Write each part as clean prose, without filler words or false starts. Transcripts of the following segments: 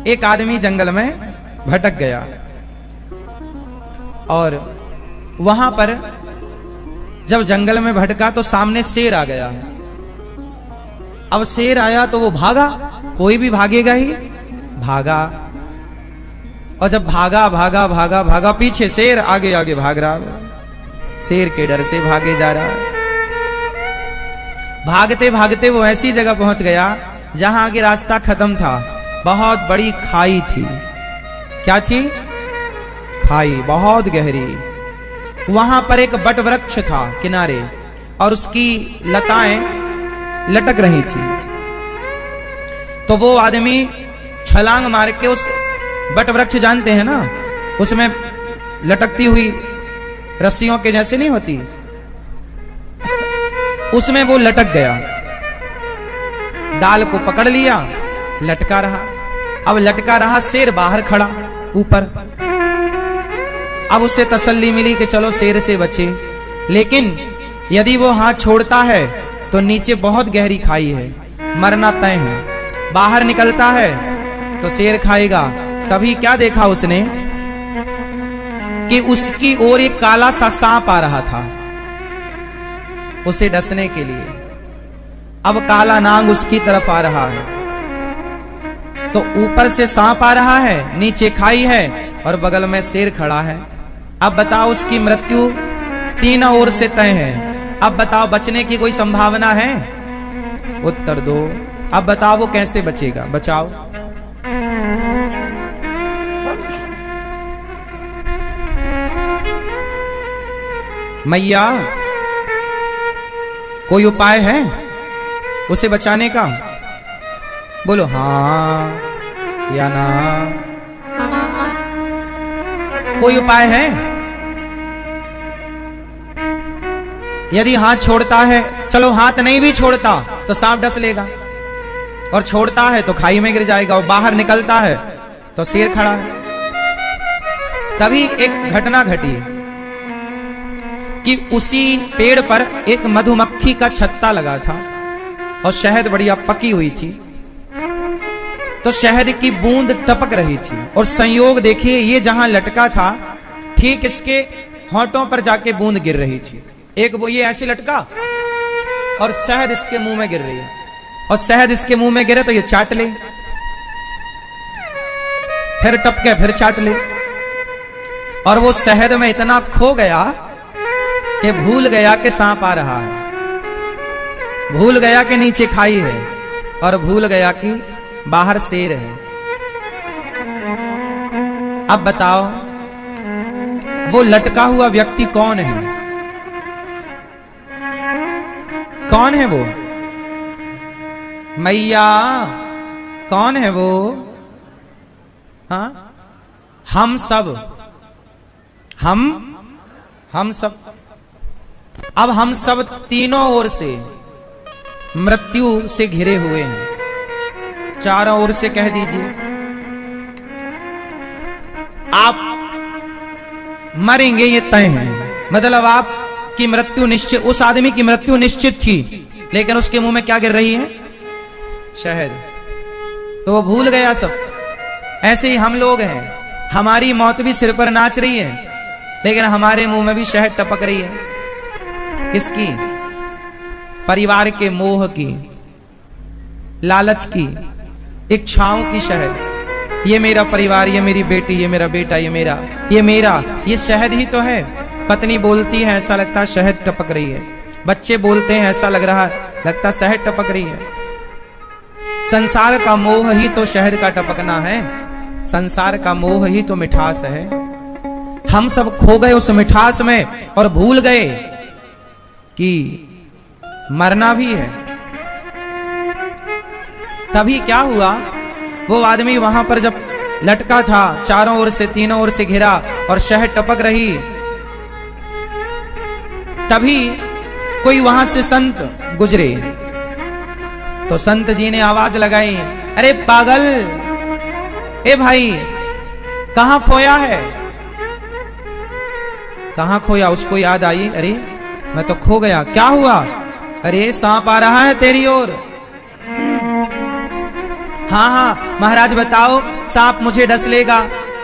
एक आदमी जंगल में भटक गया और वहां पर जब जंगल में भटका तो सामने शेर आ गया। अब शेर आया तो वो भागा, कोई भी भागेगा ही, भागा। और जब भागा भागा भागा भागा, पीछे शेर आगे आगे भाग रहा, शेर के डर से भागे जा रहा है। भागते भागते वो ऐसी जगह पहुंच गया जहां आगे रास्ता खत्म था। बहुत बड़ी खाई थी। क्या थी? खाई, बहुत गहरी। वहां पर एक बट वृक्ष था किनारे और उसकी लताएं लटक रही थी। तो वो आदमी छलांग मार के उस बट वृक्ष, जानते हैं ना, उसमें लटकती हुई रस्सियों के जैसे नहीं होती, उसमें वो लटक गया। डाल को पकड़ लिया, लटका रहा। अब लटका रहा, शेर बाहर खड़ा ऊपर। अब उसे तसल्ली मिली कि चलो शेर से बचे, लेकिन यदि वो हाथ छोड़ता है तो नीचे बहुत गहरी खाई है, मरना तय है। बाहर निकलता है तो शेर खाएगा। तभी क्या देखा उसने कि उसकी ओर एक काला सा सांप आ रहा था उसे डसने के लिए। अब काला नाग उसकी तरफ आ रहा है। तो ऊपर से सांप आ रहा है, नीचे खाई है और बगल में शेर खड़ा है। अब बताओ, उसकी मृत्यु तीनों ओर से तय है। अब बताओ, बचने की कोई संभावना है? उत्तर दो। अब बताओ वो कैसे बचेगा? बचाओ। मैया, कोई उपाय है उसे बचाने का? बोलो हाँ या ना। कोई उपाय है? यदि हाथ छोड़ता है, चलो हाथ नहीं भी छोड़ता तो सांप डस लेगा, और छोड़ता है तो खाई में गिर जाएगा, और बाहर निकलता है तो शेर खड़ा है। तभी एक घटना घटी कि उसी पेड़ पर एक मधुमक्खी का छत्ता लगा था और शहद बढ़िया पकी हुई थी। तो शहद की बूंद टपक रही थी और संयोग देखिए, ये जहां लटका था ठीक इसके होंठों पर जाके बूंद गिर रही थी। एक वो ये ऐसे लटका और शहद इसके मुंह में गिर रही है, और शहद इसके मुंह में गिरे तो ये चाट ले, फिर टपके, फिर चाट ले। और वो शहद में इतना खो गया कि भूल गया कि सांप आ रहा है, भूल गया कि नीचे खाई है, और भूल गया कि बाहर शेर है। अब बताओ वो लटका हुआ व्यक्ति कौन है? कौन है वो? मैया, कौन है वो? हाँ, हम सब। हम सब। अब हम सब तीनों ओर से मृत्यु से घिरे हुए हैं। चारों ओर से कह दीजिए आप मरेंगे, ये तय है। मतलब आपकी मृत्यु निश्चित, उस आदमी की मृत्यु निश्चित थी, लेकिन उसके मुंह में क्या गिर रही है? शहद। तो वो भूल गया सब। ऐसे ही हम लोग हैं, हमारी मौत भी सिर पर नाच रही है, लेकिन हमारे मुंह में भी शहद टपक रही है। किसकी? परिवार के मोह की, लालच की, इच्छाओं की शहद। ये मेरा परिवार, ये मेरी बेटी, ये मेरा बेटा, ये मेरा, ये शहद ही तो है। पत्नी बोलती है, ऐसा लगता है शहद टपक रही है। बच्चे बोलते हैं, ऐसा लग रहा लगता शहद टपक रही है। संसार का मोह ही तो शहद का टपकना है। संसार का मोह ही तो मिठास है। हम सब खो गए उस मिठास में और भूल गए कि मरना भी है। तभी क्या हुआ, वो आदमी वहां पर जब लटका था, चारों ओर से, तीनों ओर से घिरा और शहद टपक रही, तभी कोई वहां से संत गुजरे। तो संत जी ने आवाज लगाई, अरे पागल, ए भाई, कहां खोया है? कहां खोया? उसको याद आई, अरे मैं तो खो गया। क्या हुआ? अरे सांप आ रहा है तेरी ओर। हाँ हाँ महाराज बताओ, सांप मुझे डस लेगा,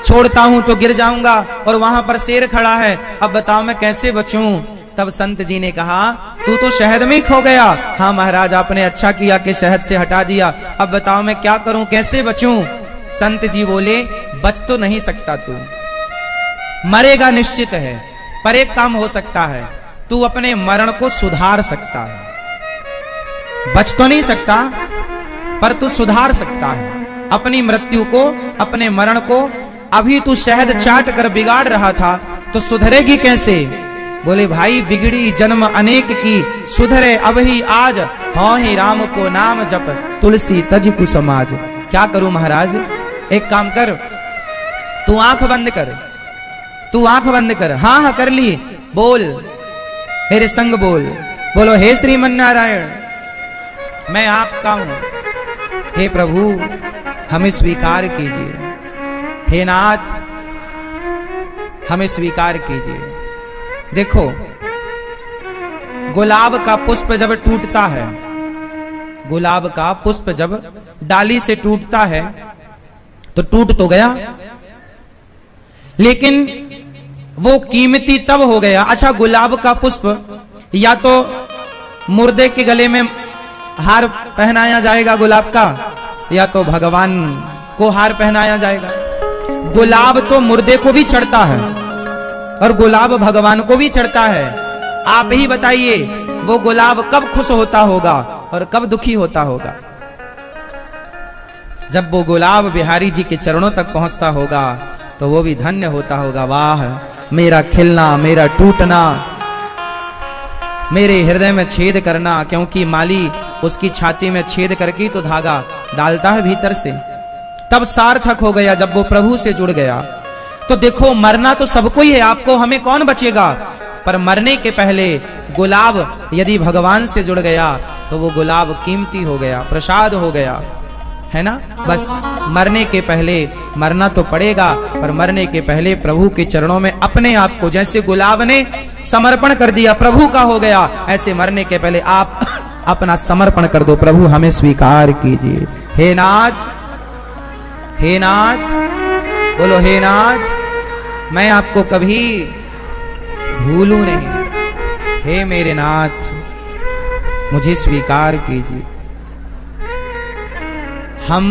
छोड़ता हूं तो गिर जाऊंगा, और वहां पर शेर खड़ा है, अब बताओ मैं कैसे बचूं। तब संत जी ने कहा तू तो शहद में ही खो गया। हाँ महाराज आपने अच्छा किया कि शहद से हटा दिया, अब बताओ मैं क्या करूं, कैसे बचूं। संत जी बोले बच तो नहीं सकता तू, मरेगा निश्चित है, पर एक काम हो सकता है, तू अपने मरण को सुधार सकता है। बच तो नहीं सकता पर तू सुधार सकता है अपनी मृत्यु को, अपने मरण को। अभी तू शहद चाट कर बिगाड़ रहा था तो सुधरेगी कैसे। बोले भाई बिगड़ी जन्म अनेक की, सुधरे अब ही आज, हाँ ही राम को नाम जप, तुलसी तज कुसमाज। क्या करूं महाराज, एक काम कर, तू आंख बंद कर, तू आंख बंद कर। हाँ हाँ कर ली, बोल मेरे संग बोल, बोलो हे श्रीमन नारायण मैं आपका हूं, हे प्रभु हमें स्वीकार कीजिए, हे नाथ हमें स्वीकार कीजिए। देखो गुलाब का पुष्प जब टूटता है, गुलाब का पुष्प जब डाली से टूटता है तो टूट तो गया, लेकिन वो कीमती तब हो गया। अच्छा गुलाब का पुष्प या तो मुर्दे के गले में हार पहनाया जाएगा गुलाब का, या तो भगवान को हार पहनाया जाएगा। गुलाब तो मुर्दे को भी चढ़ता है और गुलाब भगवान को भी चढ़ता है। आप ही बताइए वो गुलाब कब खुश होता होगा और कब दुखी होता होगा। जब वो गुलाब बिहारी जी के चरणों तक पहुंचता होगा तो वो भी धन्य होता होगा। वाह मेरा खिलना, मेरा टूटना, मेरे हृदय में छेद करना, क्योंकि माली उसकी छाती में छेद करके तो धागा डालता है भीतर से, तब सार्थक हो गया जब वो प्रभु से जुड़ गया। तो देखो मरना तो सबको ही है, आपको हमें कौन बचेगा, पर मरने के पहले गुलाब यदि भगवान से जुड़ गया तो वो गुलाब कीमती हो गया, प्रसाद हो गया, है ना। बस मरने के पहले मरना तो पड़ेगा, पर मरने के पहले प्रभु के चरणों में अपने आप को, जैसे गुलाब ने समर्पण कर दिया प्रभु का हो गया, ऐसे मरने के पहले आप अपना समर्पण कर दो, प्रभु हमें स्वीकार कीजिए। हे नाथ, हे नाथ, बोलो हे नाथ मैं आपको कभी भूलूं नहीं, हे मेरे नाथ मुझे स्वीकार कीजिए। हम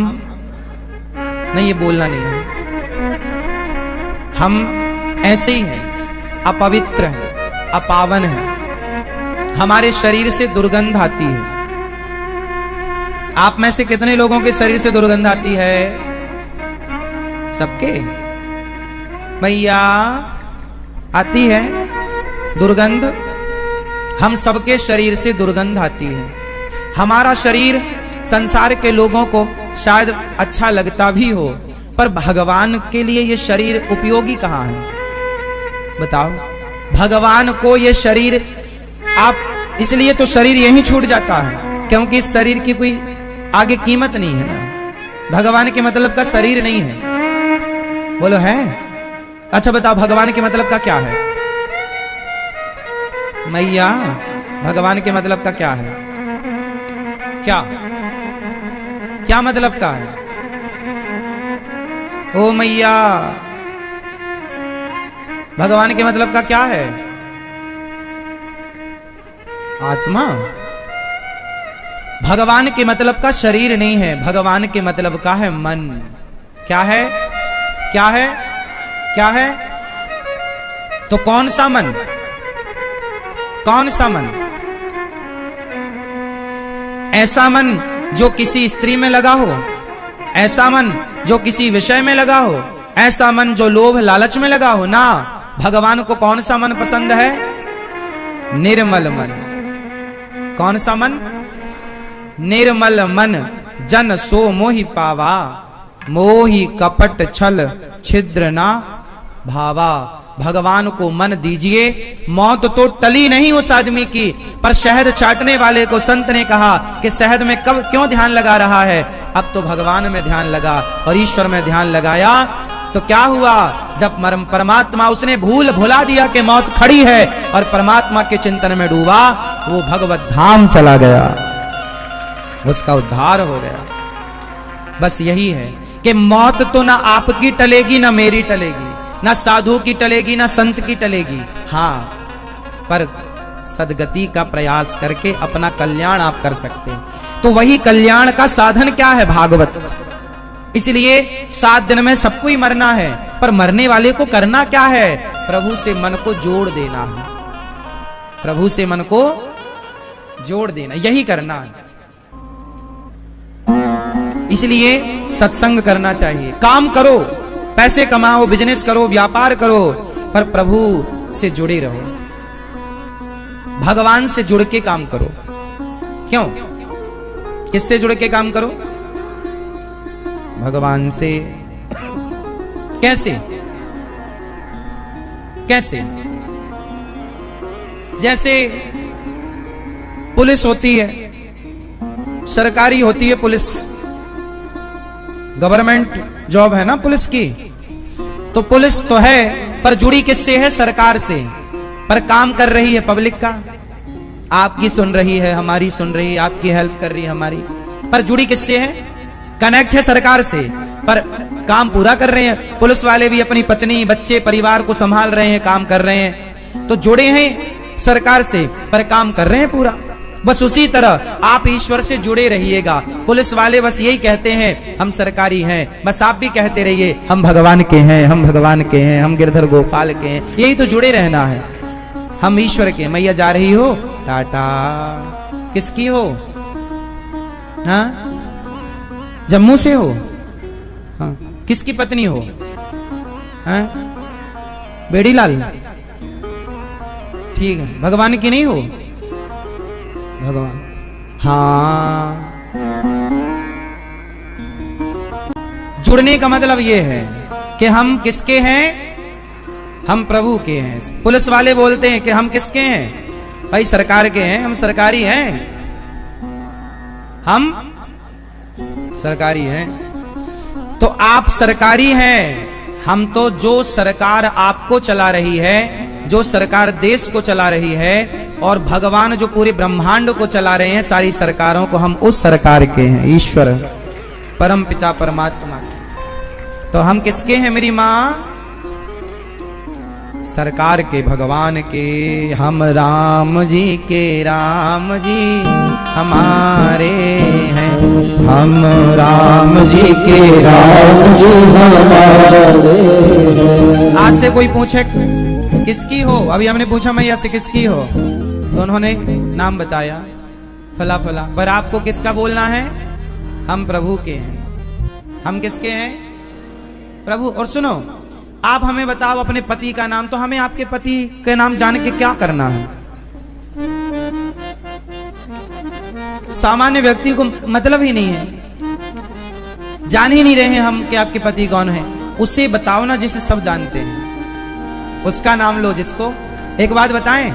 नहीं, ये बोलना नहीं है, हम ऐसे ही हैं, अपवित्र हैं, अपावन हैं, हमारे शरीर से दुर्गंध आती है। आप में से कितने लोगों के शरीर से दुर्गंध आती है? सबके भैया आती है दुर्गंध, हम सबके शरीर से दुर्गंध आती है। हमारा शरीर संसार के लोगों को शायद अच्छा लगता भी हो, पर भगवान के लिए ये शरीर उपयोगी कहाँ है बताओ। भगवान को ये शरीर, आप इसलिए तो शरीर यहीं छूट जाता है क्योंकि इस शरीर की कोई आगे कीमत नहीं है ना। भगवान के मतलब का शरीर नहीं है, बोलो है। अच्छा बताओ भगवान के मतलब का क्या है मैया, भगवान के मतलब का क्या है, क्या क्या मतलब का है ओ मैया, भगवान के मतलब का क्या है? आत्मा। भगवान के मतलब का शरीर नहीं है, भगवान के मतलब का है मन। क्या है, क्या है, क्या है? तो कौन सा मन, कौन सा मन? ऐसा मन जो किसी स्त्री में लगा हो, ऐसा मन जो किसी विषय में लगा हो, ऐसा मन जो लोभ लालच में लगा हो ना। भगवान को कौन सा मन पसंद है? निर्मल मन। कौन सा मन? निर्मल मन। जन सो मोहि पावा, मोहि कपट छल छिद्र ना भावा। भगवान को मन दीजिए। मौत तो टली नहीं उस आदमी की, पर शहद चाटने वाले को संत ने कहा कि शहद में कब क्यों ध्यान लगा रहा है? अब तो भगवान में ध्यान लगा और ईश्वर में ध्यान लगाया तो क्या हुआ? जब परमात्मा, उसने भुला दिया कि मौत खड़ी है और परमात्मा के चिंतन में डूबा, वो भगवत धाम चला गया, उसका उद्धार हो गया। बस यही है कि मौत तो ना आपकी टलेगी ना मेरी टलेगी, ना साधु की टलेगी ना संत की टलेगी। हाँ, पर सदगति का प्रयास करके अपना कल्याण आप कर सकते हैं। तो वही कल्याण का साधन क्या है? भागवत। इसलिए 7 दिन में सबको ही मरना है, पर मरने वाले को करना क्या है? प्रभु से मन को जोड़ देना है, प्रभु से मन को जोड़ देना, यही करना है। इसलिए सत्संग करना चाहिए। काम करो, पैसे कमाओ, बिजनेस करो, व्यापार करो, पर प्रभु से जुड़े रहो, भगवान से जुड़ के काम करो। क्यों? किससे जुड़ के काम करो? भगवान से। कैसे? कैसे? जैसे पुलिस होती है, सरकारी होती है पुलिस, गवर्नमेंट जॉब है ना पुलिस की, तो पुलिस तो है पर जुड़ी किससे है? सरकार से, पर काम कर रही है पब्लिक का। आपकी सुन रही है, हमारी सुन रही है, आपकी हेल्प कर रही है हमारी, पर जुड़ी किससे है? कनेक्ट है सरकार से, पर काम पूरा कर रहे हैं। पुलिस वाले भी अपनी पत्नी, बच्चे, परिवार को संभाल रहे हैं, काम कर रहे हैं, तो जुड़े हैं सरकार से, पर काम कर रहे हैं पूरा। बस उसी तरह आप ईश्वर से जुड़े रहिएगा। पुलिस वाले बस यही कहते हैं हम सरकारी हैं, बस आप भी कहते रहिए हम भगवान के हैं, हम भगवान के हैं, हम गिरधर गोपाल के हैं, यही तो जुड़े रहना है। हम ईश्वर के। मैया जा रही हो टाटा, किसकी हो? हाँ, जम्मू से हो? हाँ, किसकी पत्नी हो? हाँ, बेड़ीलाल, ठीक है। भगवान की नहीं हो? भगवान, हाँ। जुड़ने का मतलब यह है कि हम किसके हैं? हम प्रभु के हैं। पुलिस वाले बोलते हैं कि हम किसके हैं? भाई सरकार के हैं, हम सरकारी हैं, हम सरकारी हैं। तो आप सरकारी हैं, हम तो जो सरकार आपको चला रही है, जो सरकार देश को चला रही है, और भगवान जो पूरे ब्रह्मांड को चला रहे हैं, सारी सरकारों को, हम उस सरकार के हैं, ईश्वर परम पिता परमात्मा के। तो हम किसके हैं मेरी माँ? सरकार के, भगवान के। हम राम जी के, राम जी हमारे हैं, हम राम जी के, राम जी हमारे हैं। आज से कोई पूछे किसकी हो? अभी हमने पूछा मैया से किसकी हो, तो उन्होंने नाम बताया फला फला, पर आपको किसका बोलना है? हम प्रभु के हैं। हम किसके हैं? प्रभु। और सुनो, आप हमें बताओ अपने पति का नाम, तो हमें आपके पति के नाम जान के क्या करना है? सामान्य व्यक्ति को मतलब ही नहीं है, जान ही नहीं रहे हैं हम कि आपके पति कौन है। उसे बताओ ना जिसे सब जानते हैं, उसका नाम लो जिसको। एक बात बताएं,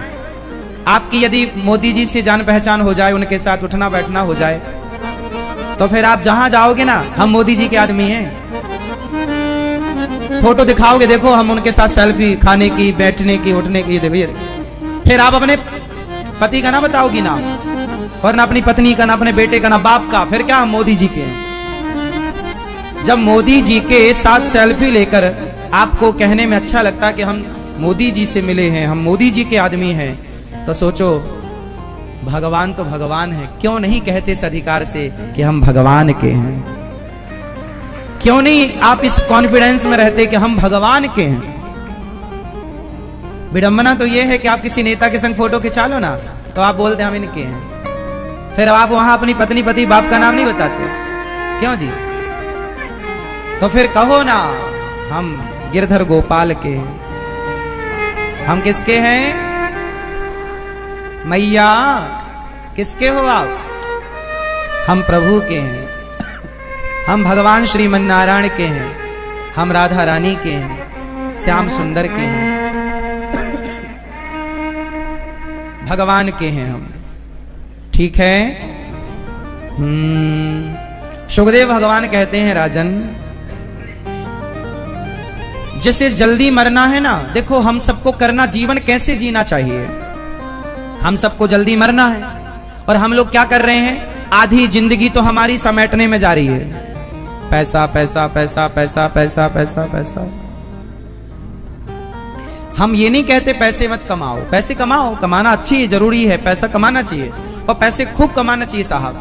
आपकी यदि मोदी जी से जान पहचान हो जाए, उनके साथ उठना बैठना हो जाए, तो फिर आप जहां जाओगे ना, हम मोदी जी के आदमी हैं, फोटो दिखाओगे, देखो हम उनके साथ सेल्फी, खाने की, बैठने की, उठने की, फिर आप अपने पति का ना बताओगी ना, और ना अपनी पत्नी का, ना अपने बेटे का, ना बाप का, फिर क्या हम मोदी जी के हैं। जब मोदी जी के साथ सेल्फी लेकर आपको कहने में अच्छा लगता कि हम मोदी जी से मिले हैं, हम मोदी जी के आदमी हैं, तो सोचो भगवान तो भगवान है, क्यों नहीं कहते इस अधिकार से कि हम भगवान के हैं? क्यों नहीं आप इस कॉन्फिडेंस में रहते कि हम भगवान के हैं? विडंबना तो यह है कि आप किसी नेता के संग फोटो खिंचा लो ना, तो आप बोलते हम इनके हैं, फिर आप वहां अपनी पत्नी, पति, बाप का नाम नहीं बताते। क्यों जी? तो फिर कहो ना हम गिरधर गोपाल के हैं। हम किसके हैं? मैया किसके हो आप? हम प्रभु के हैं, हम भगवान श्रीमन नारायण के हैं, हम राधा रानी के हैं, श्याम सुंदर के हैं, भगवान के हैं हम। ठीक है। सुखदेव भगवान कहते हैं, राजन जैसे जल्दी मरना है ना, देखो हम सबको करना, जीवन कैसे जीना चाहिए, हम सबको जल्दी मरना है, और हम लोग क्या कर रहे हैं? आधी जिंदगी तो हमारी समेटने में जा रही है। पैसा पैसा पैसा पैसा पैसा पैसा पैसा। हम ये नहीं कहते पैसे मत कमाओ, पैसे कमाओ, कमाना अच्छी है, जरूरी है, पैसा कमाना चाहिए और पैसे खूब कमाना चाहिए साहब,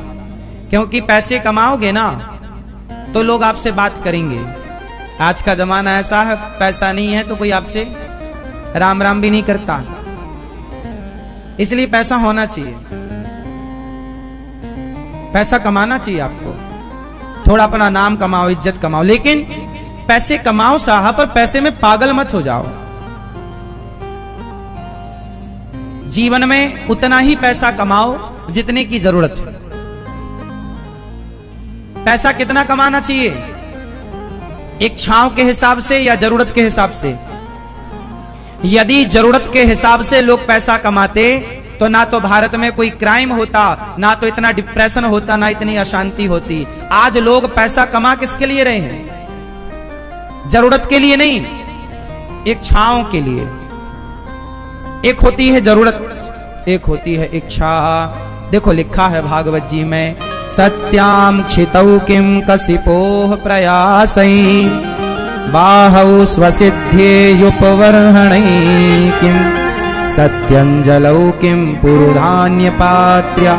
क्योंकि पैसे कमाओगे ना तो लोग आपसे बात करेंगे। आज का जमाना ऐसा है, पैसा नहीं है तो कोई आपसे राम राम भी नहीं करता, इसलिए पैसा होना चाहिए, पैसा कमाना चाहिए आपको, थोड़ा अपना नाम कमाओ, इज्जत कमाओ, लेकिन पैसे कमाओ साहब, पर पैसे में पागल मत हो जाओ। जीवन में उतना ही पैसा कमाओ जितने की जरूरत है। पैसा कितना कमाना चाहिए? इच्छाओं के हिसाब से या जरूरत के हिसाब से? यदि जरूरत के हिसाब से लोग पैसा कमाते तो ना तो भारत में कोई क्राइम होता, ना तो इतना डिप्रेशन होता, ना इतनी अशांति होती। आज लोग पैसा कमा किसके लिए रहे हैं? जरूरत के लिए नहीं, इच्छाओं के लिए। एक होती है जरूरत, एक होती है इच्छा। देखो लिखा है भागवत जी में, सत्याम क्षितौ किम कसिपोह प्रयासै बाहौ स्वसिद्ध्येयुपवर्हणै किम सत्यंजलौ किम पुरुधान्यपात्र्य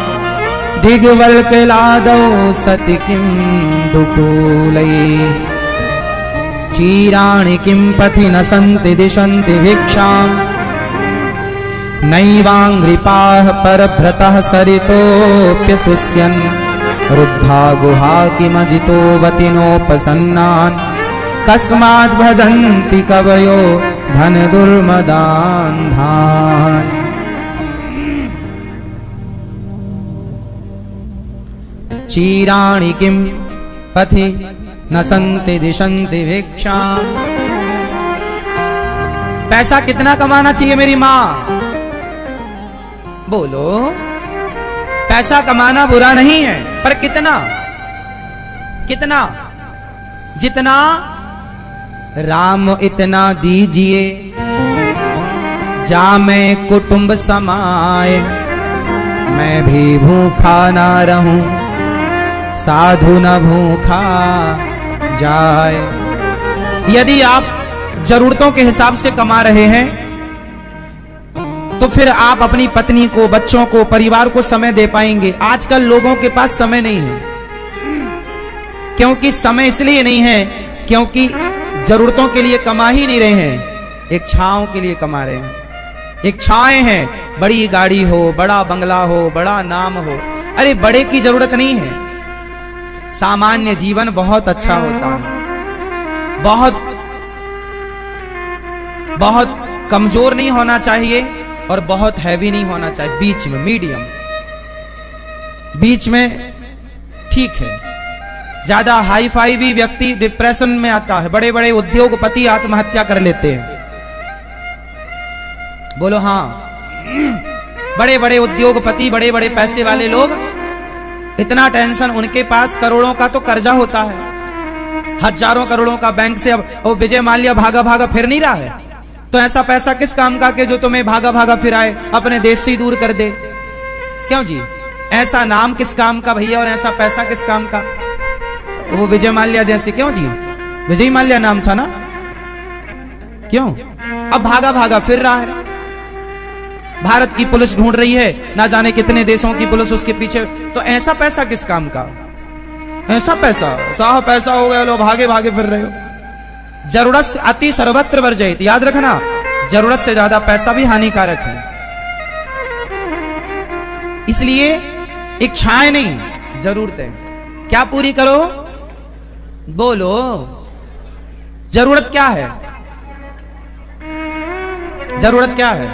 दिग्वल्कलादौ सति किम दुकूलै चीराणि किम पथि न सन्ति दिशन्ति भिक्षाम् नैवाङ्घ्रिपाः परभ्रतः सरितोऽप्यसुष्यन् रुद्धा गुहा किमजितो वतिनोपसन्नान् कस्माद् भजन्ति कवयो धन दुर्मदान्धान्। चीराणि किं पथि न सन्ति दिशन्ति भिक्षाम्। पैसा कितना कमाना चाहिए मेरी माँ? बोलो। पैसा कमाना बुरा नहीं है, पर कितना? कितना? जितना राम इतना दीजिए जा मैं कुटुंब समाए, मैं भी भूखा ना रहूं साधु न भूखा जाए। यदि आप जरूरतों के हिसाब से कमा रहे हैं तो फिर आप अपनी पत्नी को, बच्चों को, परिवार को समय दे पाएंगे। आजकल लोगों के पास समय नहीं है। क्योंकि समय इसलिए नहीं है क्योंकि जरूरतों के लिए कमा ही नहीं रहे हैं, इच्छाओं के लिए कमा रहे हैं। इच्छाएं हैं, बड़ी गाड़ी हो, बड़ा बंगला हो, बड़ा नाम हो। अरे बड़े की जरूरत नहीं है, सामान्य जीवन बहुत अच्छा होता है। बहुत कमजोर नहीं होना चाहिए और बहुत हैवी नहीं होना चाहिए, बीच में, मीडियम, बीच में ठीक है। ज्यादा हाई फाई भी व्यक्ति डिप्रेशन में आता है। बड़े बड़े उद्योगपति आत्महत्या कर लेते हैं। बोलो हाँ। बड़े बड़े उद्योगपति, बड़े बड़े पैसे वाले लोग, इतना टेंशन, उनके पास करोड़ों का तो कर्जा होता है, हजारों करोड़ों का बैंक से। अब विजय माल्या भागा भागा फिर नहीं रहा है, तो ऐसा पैसा किस काम का कि जो तुम्हें भागा भागा फिराए, अपने देश से ही दूर कर दे? क्यों जी? ऐसा नाम किस काम का भैया, और ऐसा पैसा किस काम का? वो विजय माल्या जैसे। क्यों जी? विजय माल्या नाम था ना, क्यों? अब भागा भागा फिर रहा है। भारत की पुलिस ढूंढ रही है, ना जाने कितने देशों की पुलिस उसके पीछे। तो ऐसा पैसा किस काम का? ऐसा पैसा साहब, पैसा हो गया, लो भागे भागे फिर रहे हो। जरूरत से अति सर्वत्र वर्जयित। याद रखना, जरूरत से ज्यादा पैसा भी हानिकारक है। इसलिए इच्छाएं नहीं, जरूरतें क्या पूरी करो? बोलो, जरूरत क्या है? जरूरत क्या है?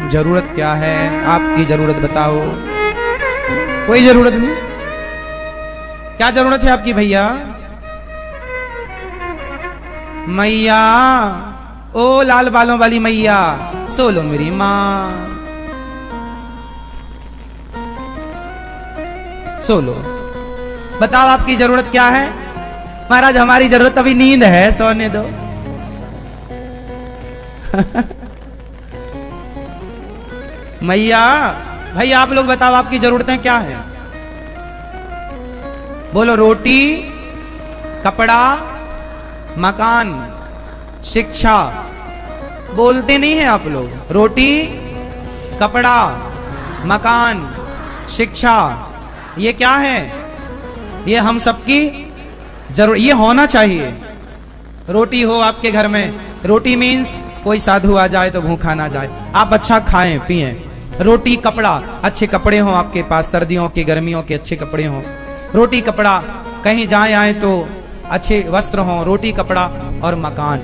जरूरत क्या है? आपकी जरूरत बताओ। कोई जरूरत नहीं। क्या जरूरत है आपकी भैया? मैया, ओ लाल बालों वाली मैया, सो लो मेरी माँ, सो लो। बताओ आपकी जरूरत क्या है? महाराज हमारी जरूरत अभी नींद है, सोने दो। मैया, भाई आप लोग बताओ आपकी जरूरतें क्या है? बोलो, रोटी, कपड़ा, मकान, शिक्षा। बोलते नहीं हैं आप लोग। रोटी, कपड़ा, मकान, शिक्षा, ये क्या है? ये हम सबकी जरूर, ये होना चाहिए। रोटी हो आपके घर में, रोटी मीन्स कोई साधु आ जाए तो भूखा ना जाए, आप अच्छा खाएं पिएं। रोटी, कपड़ा, अच्छे कपड़े हों आपके पास, सर्दियों के गर्मियों के अच्छे कपड़े हों। रोटी, कपड़ा, कहीं जाए आए तो अच्छे वस्त्र हों। रोटी, कपड़ा और मकान।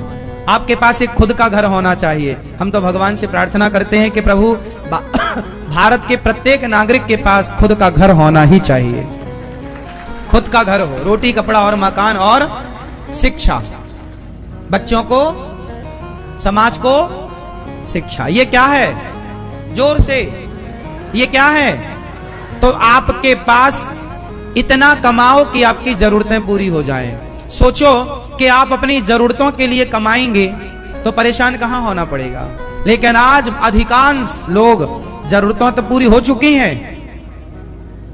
आपके पास एक खुद का घर होना चाहिए। हम तो भगवान से प्रार्थना करते हैं कि प्रभु भारत के प्रत्येक नागरिक के पास खुद का घर होना ही चाहिए। खुद का घर हो, रोटी, कपड़ा और मकान और शिक्षा, बच्चों को, समाज को शिक्षा। ये क्या है? जोर से, ये क्या है? तो आपके पास इतना कमाओ कि आपकी जरूरतें पूरी हो जाएं। सोचो कि आप अपनी जरूरतों के लिए कमाएंगे तो परेशान कहां होना पड़ेगा। लेकिन आज अधिकांश लोग जरूरतों तो पूरी हो चुकी हैं,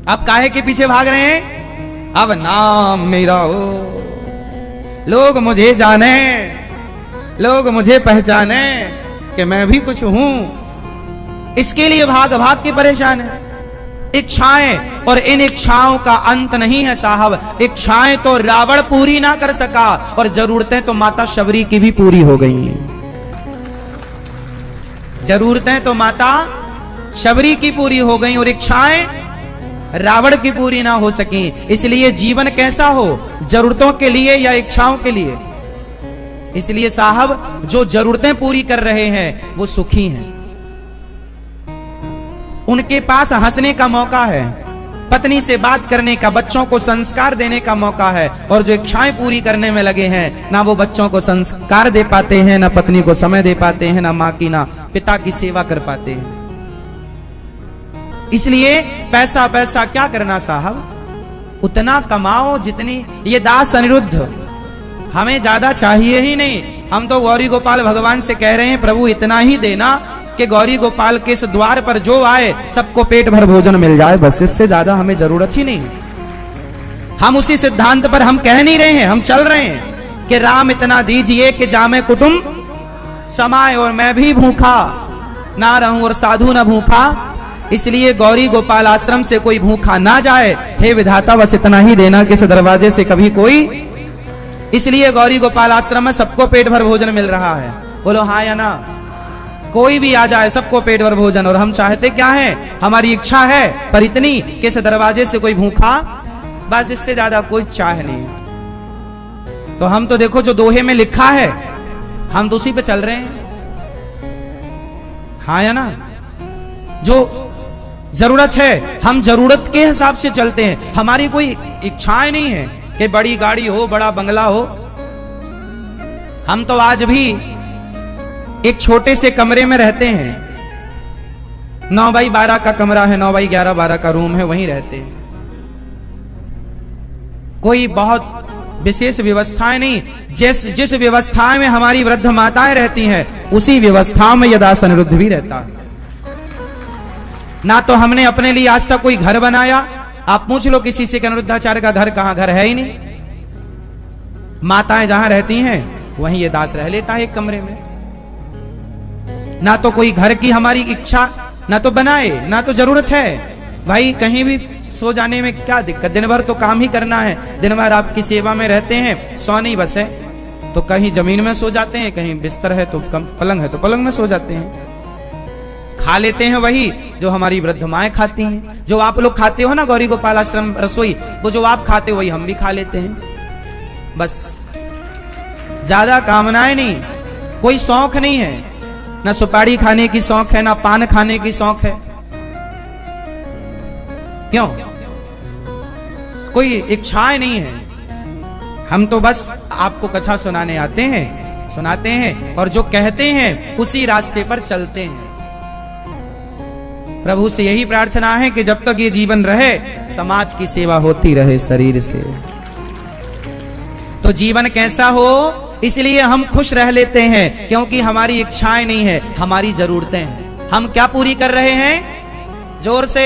अब काहे के पीछे भाग रहे हैं? अब नाम मेरा हो, लोग मुझे जाने, लोग मुझे पहचाने कि मैं भी कुछ हूं, इसके लिए भाग भाग के परेशान है। इच्छाएं, और इन इच्छाओं का अंत नहीं है साहब। इच्छाएं तो रावण पूरी ना कर सका, और जरूरतें तो माता शबरी की भी पूरी हो गई हैं। जरूरतें तो माता शबरी की पूरी हो गई और इच्छाएं रावण की पूरी ना हो सकी। इसलिए जीवन कैसा हो? जरूरतों के लिए या इच्छाओं के लिए? इसलिए साहब जो जरूरतें पूरी कर रहे हैं वो सुखी हैं, उनके पास हंसने का मौका है, पत्नी से बात करने का, बच्चों को संस्कार देने का मौका है। और जो इच्छाएं पूरी करने में लगे हैं, ना वो बच्चों को संस्कार दे पाते हैं, ना पत्नी को समय दे पाते हैं, ना माँ की ना पिता की सेवा कर पाते हैं। इसलिए पैसा पैसा क्या करना साहब, उतना कमाओ जितनी, ये दास अनिरुद्ध, हमें ज्यादा चाहिए ही नहीं। हम तो गौरी गोपाल भगवान से कह रहे हैं प्रभु इतना ही देना कि गौरी गोपाल के इस द्वार पर जो आए सबको पेट भर भोजन मिल जाए, बस इससे ज्यादा हमें जरूरत ही नहीं। हम उसी सिद्धांत पर हम कह नहीं रहे हैं, हम चल रहे हैं कि राम इतना दीजिए कि जामे कुटुंब समाए, और मैं भी भूखा ना रहूं और साधु ना भूखा। इसलिए गौरी गोपाल आश्रम से कोई भूखा ना जाए, हे विधाता बस इतना ही देना कि इस दरवाजे से कभी कोई। इसलिए गौरी गोपाल आश्रम में सबको पेट भर भोजन मिल रहा है। बोलो हाँ या ना? कोई भी आ जाए सबको पेट भर भोजन। और हम चाहते क्या है? हमारी इच्छा है पर इतनी कि इस दरवाजे से कोई भूखा, बस इससे ज्यादा कोई चाह नहीं। तो हम तो देखो जो दोहे में लिखा है हम तो उसी पे चल रहे हैं, हाँ या ना? जो जरूरत है हम जरूरत के हिसाब से चलते हैं। हमारी कोई इच्छाएं नहीं है कि बड़ी गाड़ी हो, बड़ा बंगला हो। हम तो आज भी एक छोटे से कमरे में रहते हैं, 9x12 का कमरा है, 9x11-12 का रूम है, वहीं रहते हैं। कोई बहुत विशेष व्यवस्थाएं नहीं। जिस व्यवस्था में हमारी वृद्ध माताएं रहती हैं उसी व्यवस्था में यदास अनिरुद्ध भी रहता है। ना तो हमने अपने लिए आज तक कोई घर बनाया। आप पूछ लो किसी से कि अनिरुद्धाचार्य का घर कहां? घर है ही नहीं। माताएं जहां रहती हैं वहीं ये दास रह लेता है एक कमरे में। ना तो कोई घर की हमारी इच्छा, ना तो बनाए, ना तो जरूरत है। भाई कहीं भी सो जाने में क्या दिक्कत? दिन भर तो काम ही करना है, दिन भर आपकी सेवा में रहते हैं, सो नहीं बस है। तो कहीं जमीन में सो जाते हैं, कहीं बिस्तर है तो पलंग है तो पलंग में सो जाते हैं। खा लेते हैं वही जो हमारी वृद्ध माएं खाती हैं। जो आप लोग खाते हो ना गौरी गोपाल आश्रम रसोई, वो जो आप खाते हो वही हम भी खा लेते हैं। बस ज्यादा कामनाएं नहीं, कोई शौक नहीं है। ना सुपारी खाने की शौक है, ना पान खाने की शौक है। क्यों? कोई इच्छाएं नहीं है। हम तो बस आपको कथा सुनाने आते हैं, सुनाते हैं और जो कहते हैं उसी रास्ते पर चलते हैं। प्रभु से यही प्रार्थना है कि जब तक ये जीवन रहे समाज की सेवा होती रहे शरीर से। तो जीवन कैसा हो, इसलिए हम खुश रह लेते हैं, क्योंकि हमारी इच्छाएं नहीं है, हमारी जरूरतें हैं। हम क्या पूरी कर रहे हैं? जोर से।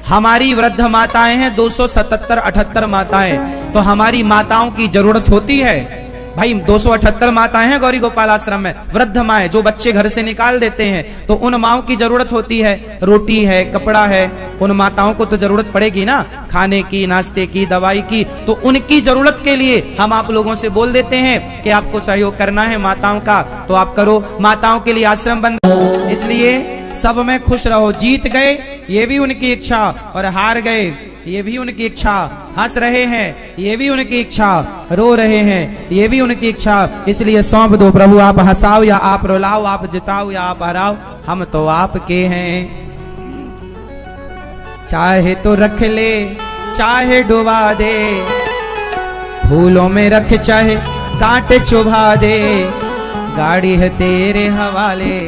हमारी वृद्ध माताएं हैं 277-78 माताएं, तो हमारी माताओं की जरूरत होती है भाई। 278 माताएं हैं गौरी गोपाल आश्रम में, वृद्ध माएं जो बच्चे घर से निकाल देते हैं, तो उन माओं की जरूरत होती है। रोटी है, कपड़ा है, उन माताओं को तो जरूरत पड़ेगी ना, खाने की, नाश्ते की, दवाई की। तो उनकी जरूरत के लिए हम आप लोगों से बोल देते हैं कि आपको सहयोग करना है माताओं का, तो आप करो। माताओं के लिए आश्रम बंद, इसलिए सब में खुश रहो। जीत गए ये भी उनकी इच्छा, और हार गए ये भी उनकी इच्छा। हंस रहे हैं ये भी उनकी इच्छा, रो रहे हैं ये भी उनकी इच्छा। इसलिए सौंप दो प्रभु, आप हंसाओ या आप रुलाओ, आप जिताओ या आप हराओ, हम तो आपके हैं। चाहे तो रख ले चाहे डुबा दे, फूलों में रख चाहे कांटे चुभा दे, गाड़ी है तेरे हवाले,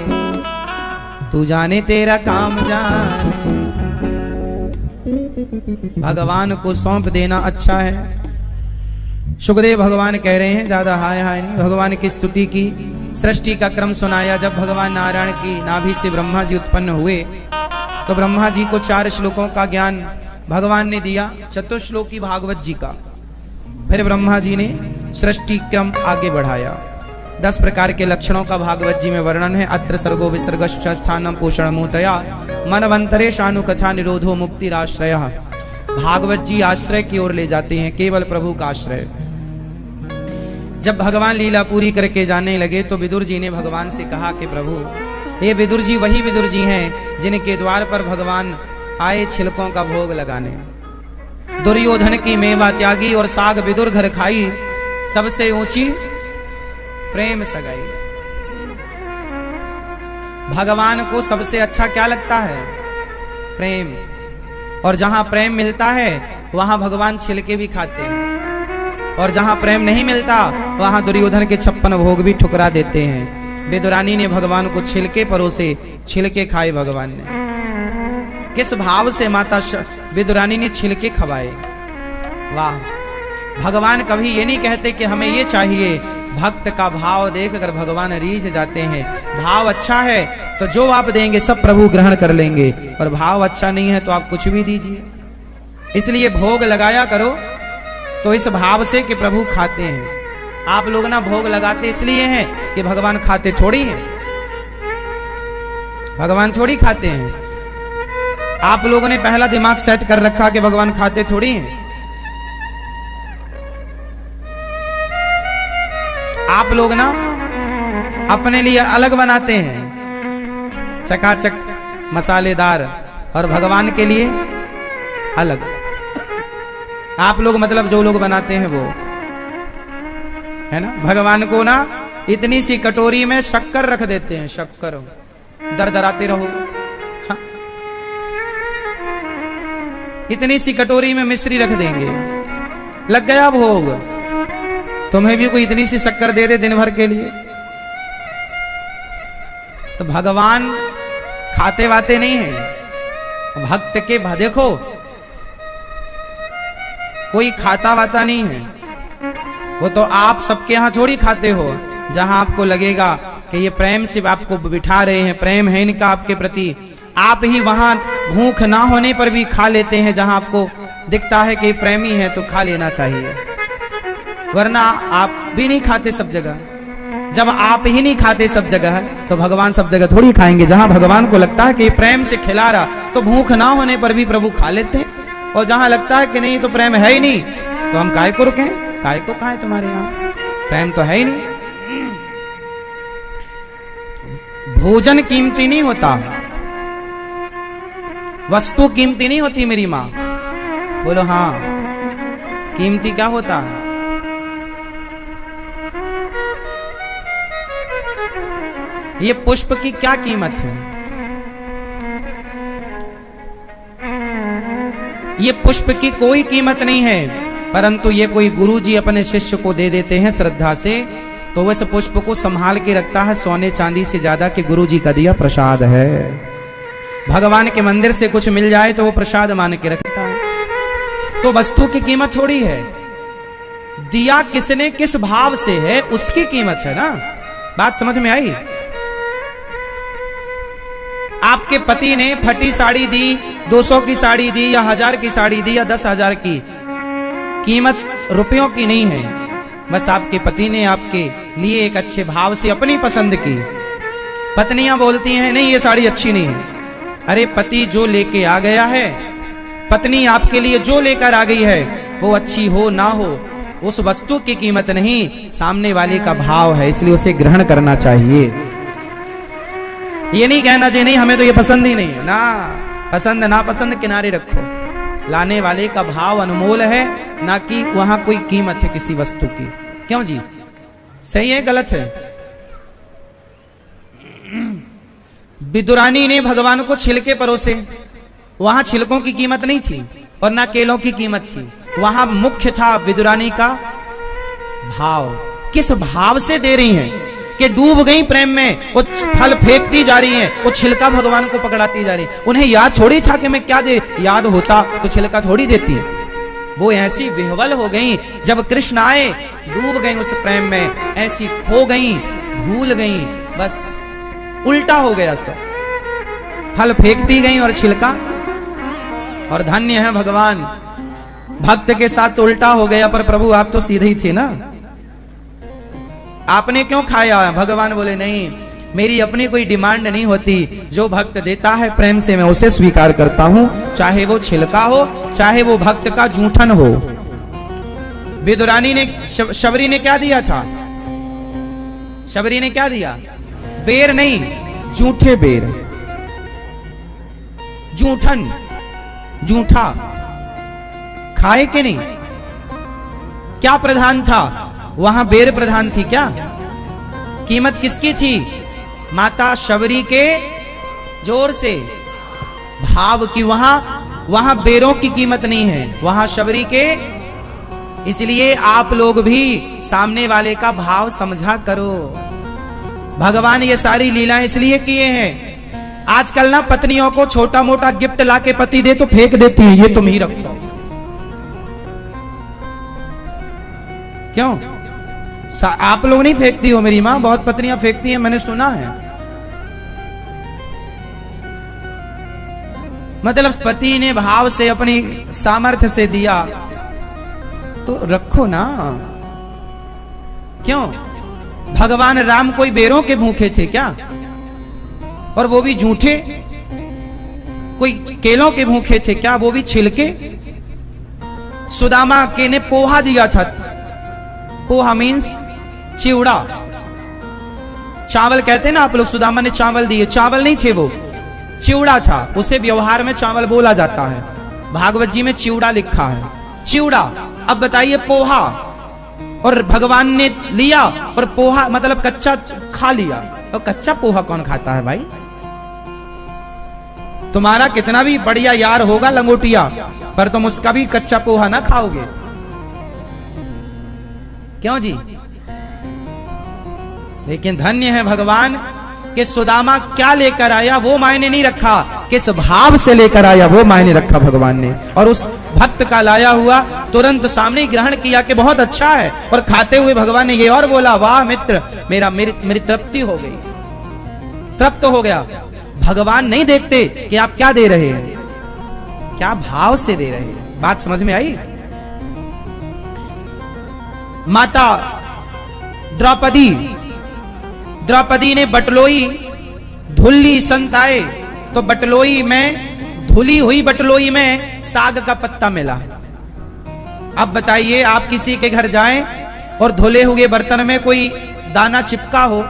तू जाने तेरा काम जाने। भगवान को सौंप देना अच्छा है। सुखदेव भगवान कह रहे हैं, ज्यादा हाय हाय नहीं, भगवान की स्तुति की, सृष्टि का क्रम सुनाया। जब भगवान नारायण की नाभि से ब्रह्मा जी उत्पन्न हुए, तो ब्रह्मा जी को 4 श्लोकों का ज्ञान भगवान ने दिया, चतुश्लोकी भागवत जी का। फिर ब्रह्मा जी ने सृष्टि क्रम आगे बढ़ाया। 10 प्रकार के लक्षणों का भागवत जी में वर्णन है। अत्र सर्गो विसर्गश्च स्थानम पोषण मूतया मनवंतरे शानु कथा निरोधो मुक्तिराश्रय। भागवत जी आश्रय की ओर ले जाते हैं, केवल प्रभु का आश्रय। जब भगवान लीला पूरी करके जाने लगे, तो विदुर जी ने भगवान से कहा कि प्रभु, ये विदुर जी वही विदुर जी हैं जिनके द्वार पर भगवान आए छिलकों का भोग लगाने। दुर्योधन की मेवा त्यागी और साग विदुर घर खाई, सबसे ऊंची प्रेम सगाई। भगवान को सबसे अच्छा क्या लगता है? प्रेम। और जहां प्रेम मिलता है वहां भगवान छिलके भी खाते हैं, और जहां प्रेम नहीं मिलता वहां दुर्योधन के 56 भोग भी ठुकरा देते हैं। विदुरानी ने भगवान को छिलके परोसे, छिलके खाए भगवान ने। किस भाव से माता विदुरानी ने छिलके खवाए! वाह! भगवान कभी ये नहीं कहते कि हमें ये चाहिए। भक्त का भाव देखकर भगवान रीझ जाते हैं। भाव अच्छा है तो जो आप देंगे सब प्रभु ग्रहण कर लेंगे, और भाव अच्छा नहीं है तो आप कुछ भी दीजिए। इसलिए भोग लगाया करो तो इस भाव से कि प्रभु खाते हैं। आप लोग ना भोग लगाते इसलिए हैं कि भगवान खाते थोड़ी हैं, भगवान थोड़ी खाते हैं। आप लोगों ने पहला दिमाग सेट कर रखा कि भगवान खाते थोड़ी हैं। आप लोग ना अपने लिए अलग बनाते हैं, चकाचक मसालेदार, और भगवान के लिए अलग। आप लोग मतलब जो लोग बनाते हैं वो है ना। भगवान को ना इतनी सी कटोरी में शक्कर रख देते हैं, शक्कर, दरदराते रहो। हाँ। इतनी सी कटोरी में मिश्री रख देंगे, लग गया भोग। तुम्हें भी कोई इतनी सी शक्कर दे दे दिन भर के लिए। तो भगवान खाते वाते नहीं है। भक्त के देखो कोई खाता वाता नहीं है, वो तो आप सबके यहां थोड़ी खाते हो। जहां आपको लगेगा कि ये प्रेम से आपको बिठा रहे हैं, प्रेम है इनका आपके प्रति, आप ही वहां भूख ना होने पर भी खा लेते हैं। जहां आपको दिखता है कि प्रेमी है तो खा लेना चाहिए, वरना आप भी नहीं खाते सब जगह। जब आप ही नहीं खाते सब जगह तो भगवान सब जगह थोड़ी खाएंगे। जहां भगवान को लगता है कि प्रेम से खिला रहा तो भूख ना होने पर भी प्रभु खा लेते हैं, और जहां लगता है कि नहीं तो प्रेम है ही नहीं तो हम काय को रुकें, काय को खाएं, तुम्हारे यहां प्रेम तो है ही नहीं। भोजन कीमती नहीं होता, वस्तु कीमती नहीं होती मेरी मां। बोलो हाँ, कीमती क्या होता है? ये पुष्प की क्या कीमत है? ये पुष्प की कोई कीमत नहीं है, परंतु ये कोई गुरुजी अपने शिष्य को दे देते हैं श्रद्धा से, तो वह इस पुष्प को संभाल के रखता है सोने चांदी से ज्यादा कि गुरुजी का दिया प्रसाद है। भगवान के मंदिर से कुछ मिल जाए तो वो प्रसाद मान के रखता है। तो वस्तु की कीमत थोड़ी है, दिया किसने किस भाव से है उसकी कीमत है ना। बात समझ में आई? आपके पति ने फटी साड़ी दी, 200 की साड़ी दी या 1000 की साड़ी दी या 10,000 की, कीमत रुपयों की नहीं है। बस आपके पति ने आपके लिए एक अच्छे भाव से अपनी पसंद की। पत्नियां बोलती हैं नहीं ये साड़ी अच्छी नहीं है। अरे पति जो लेके आ गया है, पत्नी आपके लिए जो लेकर आ गई है, वो अच्छी हो ना हो, उस वस्तु की कीमत नहीं, सामने वाले का भाव है, इसलिए उसे ग्रहण करना चाहिए। ये नहीं कहना चाहिए नहीं हमें तो ये पसंद ही नहीं है ना, पसंद ना पसंद किनारे रखो, लाने वाले का भाव अनमोल है, ना कि वहां कोई कीमत है किसी वस्तु की। क्यों जी, सही है गलत है? विदुरानी ने भगवान को छिलके परोसे, वहां छिलकों की कीमत नहीं थी और ना केलों की कीमत थी, वहां मुख्य था विदुरानी का भाव। किस भाव से दे रही हैं कि डूब गई प्रेम में, वो फल फेंकती जा रही हैं, वो छिलका भगवान को पकड़ाती जा रही। उन्हें याद थोड़ी था कि मैं क्या दे, याद होता तो छिलका थोड़ी देती। वो ऐसी विह्वल हो गई, जब कृष्ण आए डूब गई उस प्रेम में, ऐसी खो गई, भूल गई, बस उल्टा हो गया सब, फल फेंकती गई और छिलका। और धन्य है भगवान, भक्त के साथ तो उल्टा हो गया, पर प्रभु आप तो सीधे ही थे ना, आपने क्यों खाया? भगवान बोले नहीं, मेरी अपनी कोई डिमांड नहीं होती, जो भक्त देता है प्रेम से मैं उसे स्वीकार करता हूं, चाहे वो छिलका हो, चाहे वो भक्त का जूठन हो। विदुरानी ने, शबरी ने क्या दिया था? शबरी ने क्या दिया? बेर नहीं, जूठे बेर, जूठन, जूठा। खाए कि नहीं? क्या प्रधान था वहां? बेर प्रधान थी क्या? कीमत किसकी थी? माता शबरी के जोर से, भाव की। वहां बेरों की कीमत नहीं है, वहां शबरी के। इसलिए आप लोग भी सामने वाले का भाव समझा करो। भगवान ये सारी लीलाएं इसलिए किए हैं। आजकल ना पत्नियों को छोटा मोटा गिफ्ट लाके पति दे तो फेंक देती है, ये तुम ही रखो। क्यों? आप लोग नहीं फेंकती हो? मेरी मां बहुत पत्नियां फेंकती हैं, मैंने सुना है। मतलब पति ने भाव से अपनी सामर्थ्य से दिया तो रखो ना। क्यों? भगवान राम कोई बेरों के भूखे थे क्या? और वो भी झूठे? कोई केलों के भूखे थे क्या? वो भी छिलके? सुदामा के ने पोहा दिया था। पोहा मीन्स चिवड़ा, चावल कहते हैं ना आप लोग। सुदामा ने चावल दिए, चावल नहीं थे वो, चिवड़ा था। उसे व्यवहार में चावल बोला जाता है, भागवत जी में चिवड़ा लिखा है, चिवड़ा। अब बताइए पोहा, और भगवान ने लिया और पोहा मतलब कच्चा खा लिया। और कच्चा पोहा कौन खाता है भाई? तुम्हारा कितना भी बढ़िया यार होगा लंगोटिया, पर तुम उसका भी कच्चा पोहा ना खाओगे। क्यों जी? लेकिन धन्य है भगवान कि सुदामा क्या लेकर आया वो मायने नहीं रखा, किस भाव से लेकर आया वो मायने रखा भगवान ने। और उस भक्त का लाया हुआ तुरंत सामने ग्रहण किया कि बहुत अच्छा है। और खाते हुए भगवान ने ये और बोला, वाह मित्र, मेरी तृप्ति हो गई, तृप्त हो गया। भगवान नहीं देखते कि आप क्या दे रहे हैं, क्या भाव से दे रहे हैं। बात समझ में आई? माता द्रौपदी ने बटलोई धुल्ली संत आए तो बटलोई में, धुली हुई बटलोई में साग का पत्ता मिला। अब बताइए, आप किसी के घर जाएं और धुले हुए बर्तन में कोई दाना चिपका हो,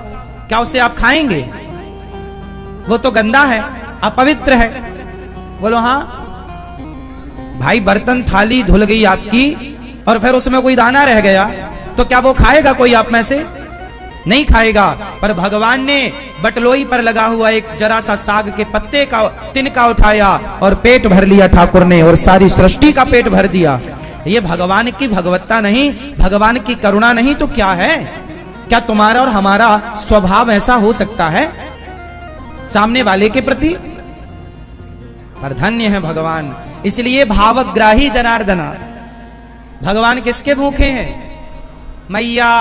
क्या उसे आप खाएंगे? वो तो गंदा है, अपवित्र है। बोलो हाँ भाई, बर्तन थाली धुल गई आपकी और फिर उसमें कोई दाना रह गया तो क्या वो खाएगा कोई आप में से? नहीं खाएगा। पर भगवान ने बटलोई पर लगा हुआ एक जरा सा साग के पत्ते का तिनका उठाया और पेट भर लिया ठाकुर ने, और सारी सृष्टि का पेट भर दिया। ये भगवान की भगवत्ता नहीं, भगवान की करुणा नहीं तो क्या है? क्या तुम्हारा और हमारा स्वभाव ऐसा हो सकता है सामने वाले के प्रति? पर धन्य है भगवान। इसलिए भावग्राही जनार्दना। भगवान किसके भूखे हैं? मैया।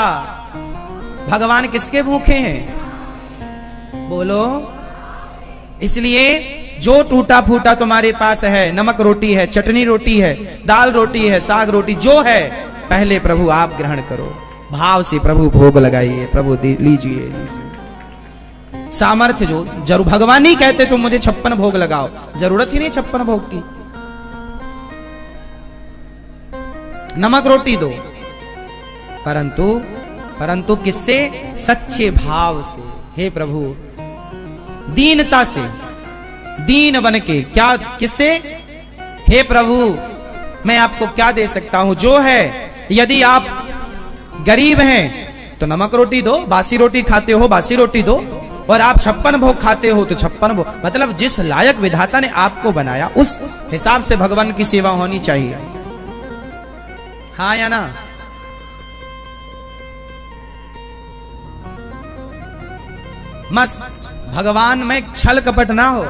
भगवान किसके भूखे हैं? बोलो। इसलिए जो टूटा फूटा तुम्हारे पास है, नमक रोटी है, चटनी रोटी है, दाल रोटी है, साग रोटी जो है, पहले प्रभु आप ग्रहण करो, भाव से प्रभु भोग लगाइए, प्रभु लीजिए। सामर्थ्य जो जरूर भगवान ही कहते तुम मुझे 56 भोग लगाओ, जरूरत ही नहीं 56 भोग की, नमक रोटी दो, परंतु किससे? सच्चे भाव से। हे प्रभु, दीनता से, दीन बन के, क्या किससे? हे प्रभु मैं आपको क्या दे सकता हूं, जो है। यदि आप गरीब हैं तो नमक रोटी दो, बासी रोटी खाते हो बासी रोटी दो, और आप 56 भोग खाते हो तो 56 भोग, मतलब जिस लायक विधाता ने आपको बनाया उस हिसाब से भगवान की सेवा होनी चाहिए। हाँ या ना? मस्त भगवान में छल कपट ना हो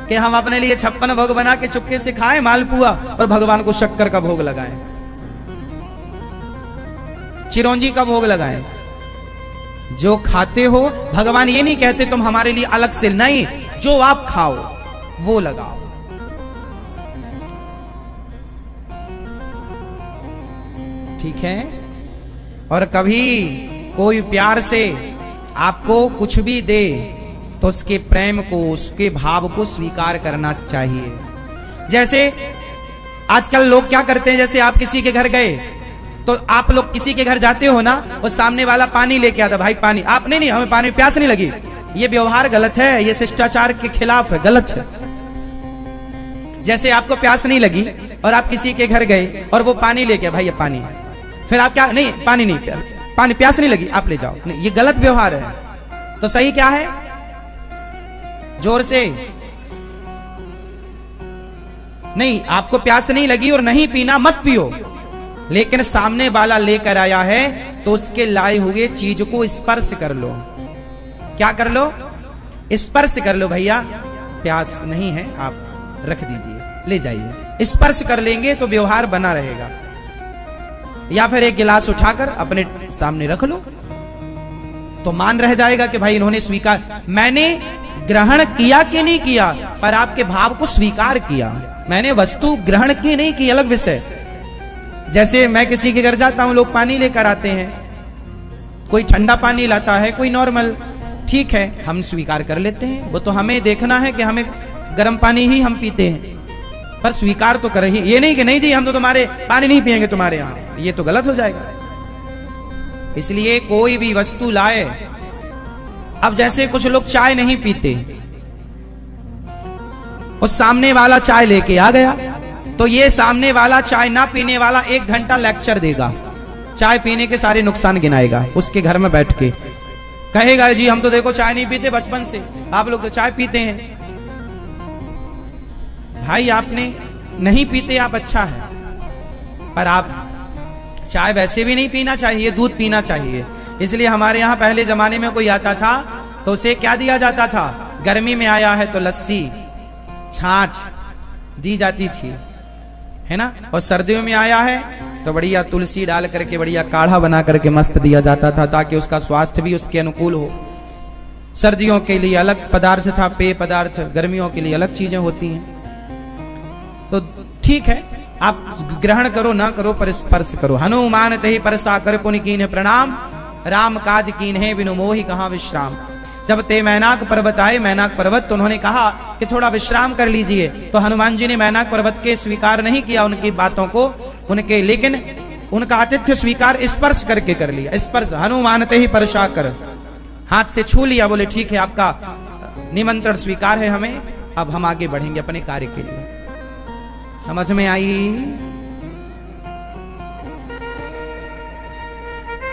कि हम अपने लिए 56 भोग बना के चुपके से खाएं मालपुआ और भगवान को शक्कर का भोग लगाएं, चिरौंजी का भोग लगाएं। जो खाते हो, भगवान ये नहीं कहते तुम हमारे लिए अलग से, नहीं, जो आप खाओ वो लगाओ। ठीक है? और कभी कोई प्यार से आपको कुछ भी दे तो उसके प्रेम को, उसके भाव को स्वीकार करना चाहिए। जैसे आजकल लोग क्या करते हैं, जैसे आप किसी के घर गए तो आप लोग किसी के घर जाते हो ना, और सामने वाला पानी लेके आता, भाई पानी, आप नहीं हमें पानी, प्यास नहीं लगी। ये व्यवहार गलत है, ये शिष्टाचार के खिलाफ है, गलत है। जैसे आपको प्यास नहीं लगी और आप किसी के घर गए और वो पानी लेके, भाई ये पानी, फिर आप क्या, नहीं पानी नहीं, पानी, प्यास नहीं लगी आप ले जाओ, नहीं, ये गलत व्यवहार है। तो सही क्या है? जोर से, नहीं आपको प्यास नहीं लगी और नहीं पीना, मत पियो, लेकिन सामने वाला लेकर आया है तो उसके लाए हुए चीज को स्पर्श कर लो। क्या कर लो? स्पर्श कर लो। भैया प्यास नहीं है, आप रख दीजिए, ले जाइए। स्पर्श कर लेंगे तो व्यवहार बना रहेगा। या फिर एक गिलास उठाकर अपने सामने रख लो तो मान रह जाएगा कि भाई इन्होंने स्वीकार, मैंने ग्रहण किया कि नहीं किया, पर आपके भाव को स्वीकार किया। मैंने वस्तु ग्रहण की नहीं की, अलग विषय। जैसे मैं किसी के घर जाता हूं, लोग पानी लेकर आते हैं, कोई ठंडा पानी लाता है, कोई नॉर्मल, ठीक है, हम स्वीकार कर लेते हैं। वो तो हमें देखना है कि हमें गर्म पानी ही हम पीते हैं, पर स्वीकार तो कर ही, ये नहीं कि नहीं जी हम तो तुम्हारे पानी नहीं पिएंगे तुम्हारे यहां, ये तो गलत हो जाएगा। इसलिए कोई भी वस्तु लाए, अब जैसे कुछ लोग चाय नहीं पीते, उस सामने वाला चाय लेके आ गया तो ये सामने वाला चाय ना पीने वाला 1 घंटा लेक्चर देगा, चाय पीने के सारे नुकसान गिनाएगा, उसके घर में बैठ के कहेगा जी हम तो देखो चाय नहीं पीते बचपन से, आप लोग तो चाय पीते हैं। भाई आपने नहीं पीते आप, अच्छा है, पर आप चाय वैसे भी नहीं पीना चाहिए, दूध पीना चाहिए। इसलिए हमारे यहाँ पहले जमाने में कोई आता था तो उसे क्या दिया जाता था, गर्मी में आया है तो लस्सी, छाछ दी जाती थी, है ना, और सर्दियों में आया है तो बढ़िया तुलसी डाल करके बढ़िया काढ़ा बना करके मस्त दिया जाता था, ताकि उसका स्वास्थ्य भी उसके अनुकूल हो। सर्दियों के लिए अलग पदार्थ था, पेय पदार्थ, गर्मियों के लिए अलग चीजें होती हैं। तो ठीक है, आप ग्रहण करो ना करो पर स्पर्श करो। हनुमान तहि परसा कर पुनि कीन्ह प्रणाम, राम काज कीन्हे बिनु मोहि कहाँ विश्राम। जब ते मैनाक पर्वत आए, मैनाक पर्वत, तो उन्होंने कहा कि थोड़ा विश्राम कर लीजिए, तो हनुमान जी ने मैनाक पर्वत के स्वीकार नहीं किया उनकी बातों को, उनके, लेकिन उनका आतिथ्य स्वीकार स्पर्श करके कर लिया। स्पर्श, हनुमान ते ही परसा कर, हाथ से छू लिया, बोले ठीक है आपका निमंत्रण स्वीकार है हमें, अब हम आगे बढ़ेंगे अपने कार्य के लिए। समझ में आई?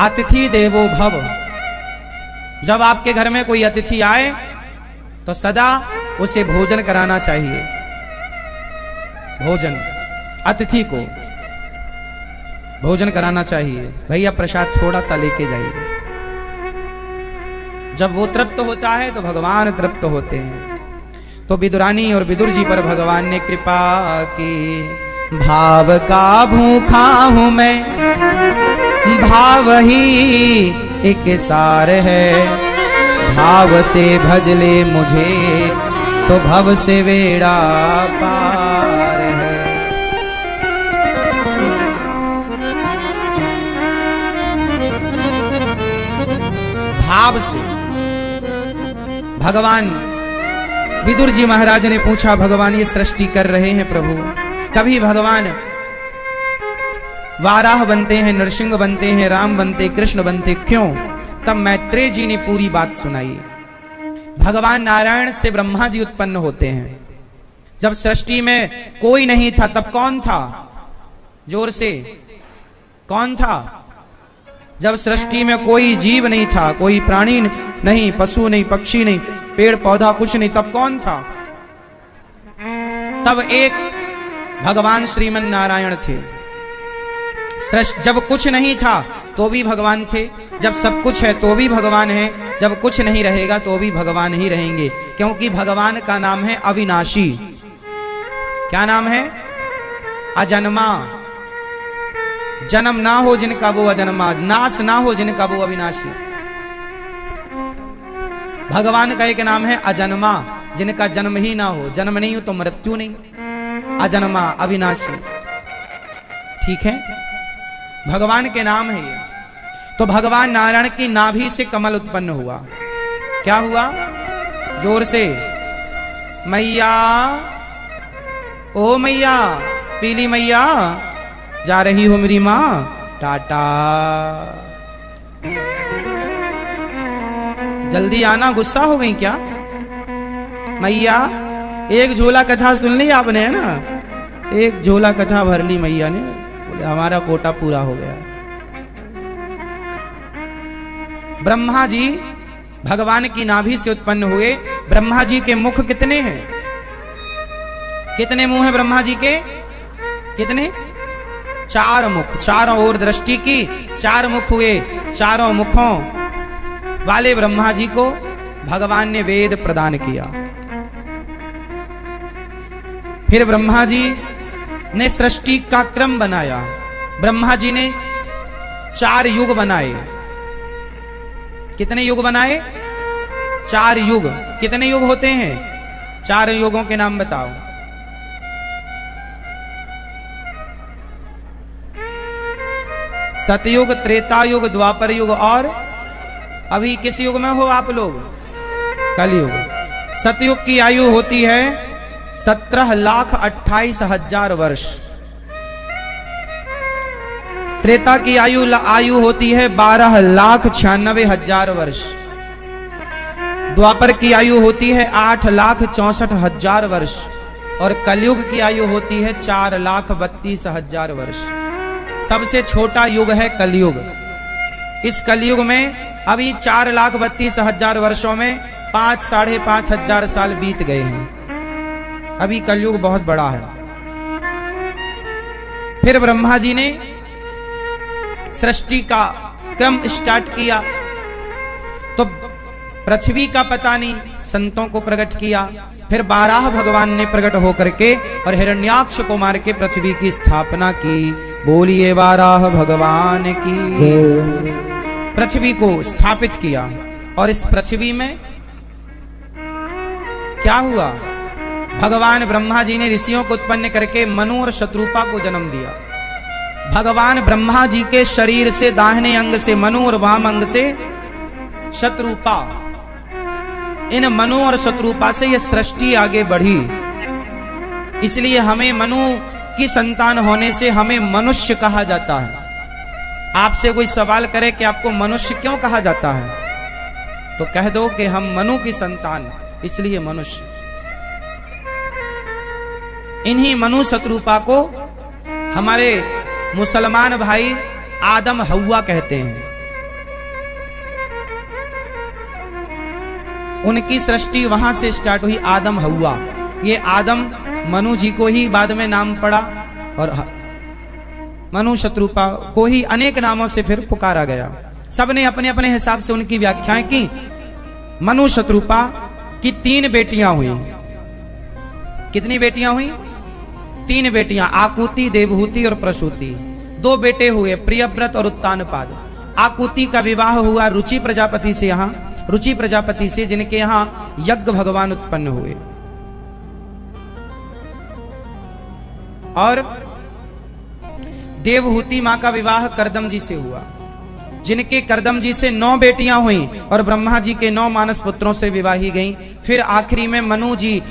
अतिथि देवो भव। जब आपके घर में कोई अतिथि आए तो सदा उसे भोजन कराना चाहिए। भोजन, अतिथि को भोजन कराना चाहिए। भैया प्रसाद थोड़ा सा लेके जाइए। जब वो तृप्त होता है तो भगवान तृप्त होते हैं। तो विदुरानी और विदुर जी पर भगवान ने कृपा की। भाव का भूखा हूं मैं, भाव ही एक सार है, भाव से भज ले मुझे तो भव से बेड़ा पार है। भाव से भगवान विदुर जी महाराज ने पूछा, भगवान ये सृष्टि कर रहे हैं प्रभु, कभी भगवान वाराह बनते हैं, नरसिंह बनते हैं, राम बनते, कृष्ण बनते, क्यों? तब मैत्रेय जी ने पूरी बात सुनाई। भगवान नारायण से ब्रह्मा जी उत्पन्न होते हैं। जब सृष्टि में कोई नहीं था तब कौन था? जोर से, कौन था? जब सृष्टि में कोई जीव नहीं था, कोई प्राणी नहीं, पशु नहीं, पक्षी नहीं, पेड़ पौधा कुछ नहीं, तब कौन था? तब एक भगवान श्रीमन नारायण थे। जब कुछ नहीं था तो भी भगवान थे, जब सब कुछ है तो भी भगवान है, जब कुछ नहीं रहेगा तो भी भगवान ही रहेंगे, क्योंकि भगवान का नाम है अविनाशी। क्या नाम है? अजन्मा। जन्म ना हो जिनका वो अजन्मा, नाश ना हो जिनका वो अविनाशी। भगवान का एक नाम है अजन्मा, जिनका जन्म ही ना हो, जन्म नहीं हो तो मृत्यु नहीं, अजन्मा अविनाशी। ठीक है, भगवान के नाम है ये। तो भगवान नारायण की नाभि से कमल उत्पन्न हुआ। क्या हुआ? जोर से, मैया, ओ मैया, पीली मैया, जा रही हो मेरी मां, टाटा, जल्दी आना, गुस्सा हो गई क्या मैया? एक झोला कथा सुन ली आपने, है ना? एक झोला कथा भर ली मैया ने, बोले हमारा कोटा पूरा हो गया। ब्रह्मा जी भगवान की नाभि से उत्पन्न हुए। ब्रह्मा जी के मुख कितने हैं? कितने मुंह हैं ब्रह्मा जी के? कितने? 4 मुख, चारों ओर दृष्टि की, 4 मुख हुए। चारों मुखों वाले ब्रह्मा जी को भगवान ने वेद प्रदान किया। फिर ब्रह्मा जी ने सृष्टि का क्रम बनाया। ब्रह्मा जी ने 4 युग बनाए। कितने युग बनाए? 4 युग। कितने युग होते हैं? 4 युगों के नाम बताओ। सतयुग, त्रेता युग, द्वापर युग, और अभी किस युग में हो आप लोग? कलयुग। सतयुग की आयु होती है 17,28,000 वर्ष। त्रेता की आयु होती है 12,96,000 वर्ष। द्वापर की आयु होती है 8,64,000 वर्ष। और कलयुग की आयु होती है 4,32,000 वर्ष। सबसे छोटा युग है कलयुग। इस कलयुग में अभी 4,32,000 वर्षों में 5,500 साल बीत गए हैं। अभी कलयुग बहुत बड़ा है। फिर ब्रह्मा जी ने सृष्टि का क्रम स्टार्ट किया। तो पृथ्वी का पता नहीं, संतों को प्रकट किया। फिर बाराह भगवान ने प्रकट होकर के और हिरण्याक्ष को मार के पृथ्वी की स्थापना की। बोलिए बाराह भगवान की। पृथ्वी को स्थापित किया। और इस पृथ्वी में क्या हुआ? भगवान ब्रह्मा जी ने ऋषियों को उत्पन्न करके मनु और शत्रुपा को जन्म दिया। भगवान ब्रह्मा जी के शरीर से दाहिने अंग से मनु और वाम अंग से शत्रुपा, इन मनु और शत्रुपा से यह सृष्टि आगे बढ़ी। इसलिए हमें मनु की संतान होने से हमें मनुष्य कहा जाता है। आपसे कोई सवाल करे कि आपको मनुष्य क्यों कहा जाता है, तो कह दो कि हम मनु की संतान, इसलिए मनुष्य। इन्हीं मनु शत्रुपा को हमारे मुसलमान भाई आदम हव्वा कहते हैं। उनकी सृष्टि वहां से स्टार्ट हुई, आदम हव्वा। ये आदम मनु जी को ही बाद में नाम पड़ा और मनु शत्रुपा को ही अनेक नामों से फिर पुकारा गया। सबने अपने अपने हिसाब से उनकी व्याख्याएं की। मनु शत्रुपा की 3 बेटियां हुई। कितनी बेटियां हुई? 3 बेटियां, आकुति, देवहूति और प्रसूति। 2 बेटे हुए, प्रियव्रत और उत्तानपाद। आकुति का विवाह हुआ रुचि प्रजापति से, यहाँ रुचि प्रजापति से, जिनके यहाँ यज्ञ भगवान उत्पन्न हुए। और देवहूति मां का विवाह करदम जी से हुआ, जिनके करदम जी से 9 बेटियां हुई और ब्रह्मा जी के 9 मानस पुत्रों से विवाही गईं। फिर आखिरी में मनु जी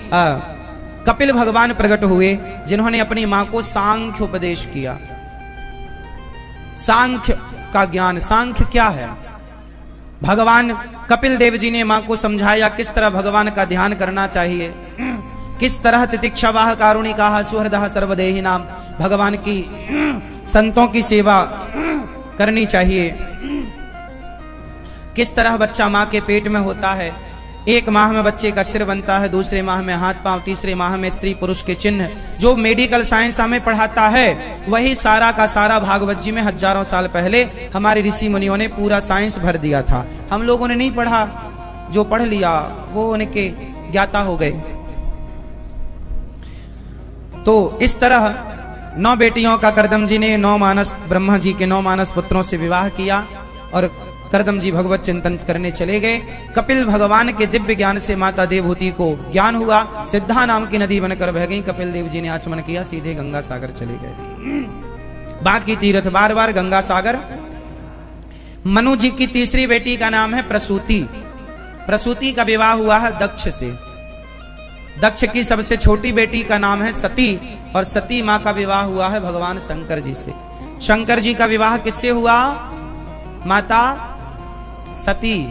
कपिल भगवान प्रकट हुए, जिन्होंने अपनी मां को सांख्य उपदेश किया। सांख्य का ज्ञान, सांख्य क्या है? भगवान कपिल देव जी ने मां को समझाया किस तरह भगवान का ध्यान करना चाहिए, किस तरह तितिक्षवाह कारुणिकाः सुहृदः सर्वदेहि नाम, भगवान की संतों की सेवा करनी चाहिए, किस तरह बच्चा मां के पेट में होता है, 1 माह में बच्चे का सिर बनता है, दूसरे माह में हाथ पांव, तीसरे माह में स्त्री पुरुष के चिन्ह। जो मेडिकल साइंस हमें पढ़ाता है वही सारा का सारा भागवत जी में हजारों साल पहले हमारे ऋषि मुनियों ने पूरा साइंस भर दिया था। हम लोगों ने नहीं पढ़ा, जो पढ़ लिया वो उनके ज्ञाता हो गए। तो इस तरह 9 बेटियों का करदम जी ने 9 मानस ब्रह्मा जी के 9 मानस पुत्रों से विवाह किया और करदम जी भगवत चिंतन करने चले गए। कपिल भगवान के दिव्य ज्ञान से माता देवहूति को ज्ञान हुआ, सिद्धा नाम की नदी बनकर बह गई। कपिल देव जी ने आचमन किया, सीधे गंगा सागर चले गए। बाकी तीर्थ बार बार गंगा सागर। मनु जी की तीसरी बेटी का नाम है प्रसूति। प्रसूति का विवाह हुआ है दक्ष से। दक्ष की सबसे छोटी बेटी का नाम है सती और सती मां का विवाह हुआ है भगवान शंकर जी से। शंकर जी का विवाह किससे हुआ? माता सती।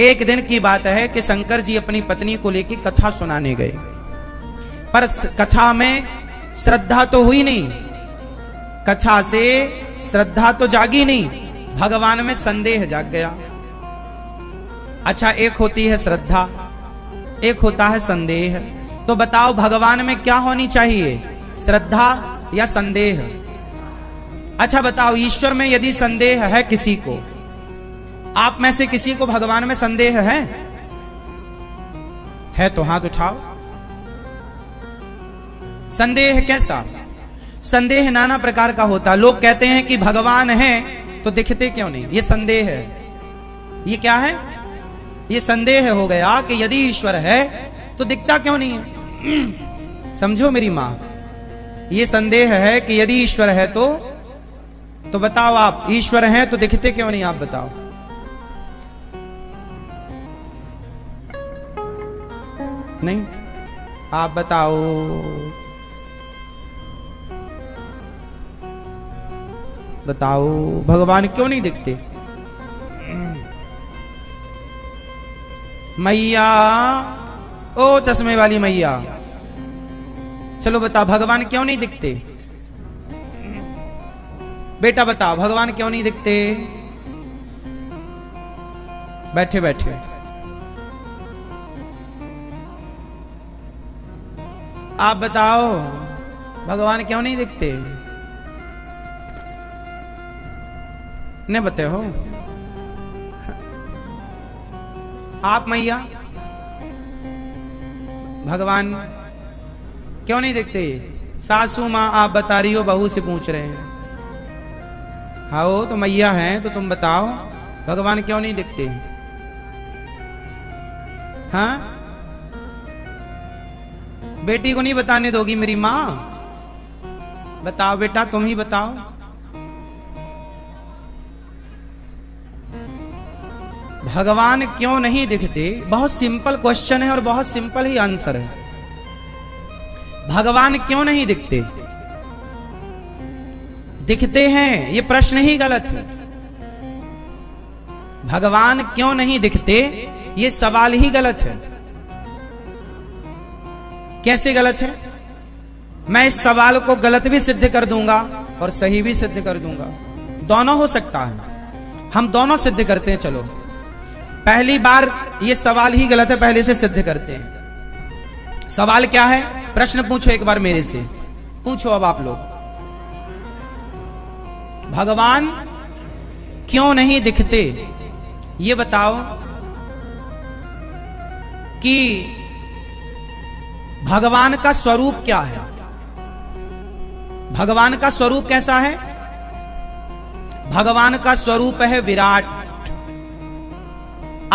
एक दिन की बात है कि शंकर जी अपनी पत्नी को लेकर कथा सुनाने गए, पर कथा में श्रद्धा तो हुई नहीं, कथा से श्रद्धा तो जागी नहीं, भगवान में संदेह जाग गया। अच्छा, एक होती है श्रद्धा, एक होता है संदेह। तो बताओ भगवान में क्या होनी चाहिए, श्रद्धा या संदेह? अच्छा बताओ, ईश्वर में यदि संदेह है किसी को, आप में से किसी को भगवान में संदेह है तो हाथ उठाओ। संदेह कैसा? संदेह नाना प्रकार का होता। लोग कहते हैं कि भगवान है तो दिखते क्यों नहीं, ये संदेह है। ये क्या है? ये संदेह हो गया कि यदि ईश्वर है तो दिखता क्यों नहीं है। समझो मेरी मां, ये संदेह है कि यदि ईश्वर है तो बताओ आप, ईश्वर है तो दिखते क्यों नहीं, आप बताओ। नहीं, आप बताओ। बताओ भगवान क्यों नहीं दिखते? मैया, ओ चश्मे वाली मैया, चलो बताओ भगवान क्यों नहीं दिखते? बेटा बताओ भगवान क्यों नहीं दिखते? बैठे बैठे आप बताओ भगवान क्यों नहीं दिखते? नहीं बताए हो आप मैया, भगवान क्यों नहीं दिखते? सासू मां आप बता रही हो, बहू से पूछ रहे हैं। हाँ तो मैया हैं तो तुम बताओ भगवान क्यों नहीं दिखते? हाँ, बेटी को नहीं बताने दोगी मेरी मां? बताओ बेटा, तुम ही बताओ। भगवान क्यों नहीं दिखते? बहुत सिंपल क्वेश्चन है और बहुत सिंपल ही आंसर है। भगवान क्यों नहीं दिखते? दिखते हैं, ये प्रश्न ही गलत है। भगवान क्यों नहीं दिखते, ये सवाल ही गलत है। कैसे गलत है? मैं इस सवाल को गलत भी सिद्ध कर दूंगा और सही भी सिद्ध कर दूंगा, दोनों हो सकता है। हम दोनों सिद्ध करते हैं। चलो, पहली बार ये सवाल ही गलत है, पहले से सिद्ध करते हैं। सवाल क्या है? प्रश्न पूछो एक बार मेरे से, पूछो अब आप लोग। भगवान क्यों नहीं दिखते, ये बताओ कि भगवान का स्वरूप क्या है? भगवान का स्वरूप कैसा है? भगवान का स्वरूप है विराट।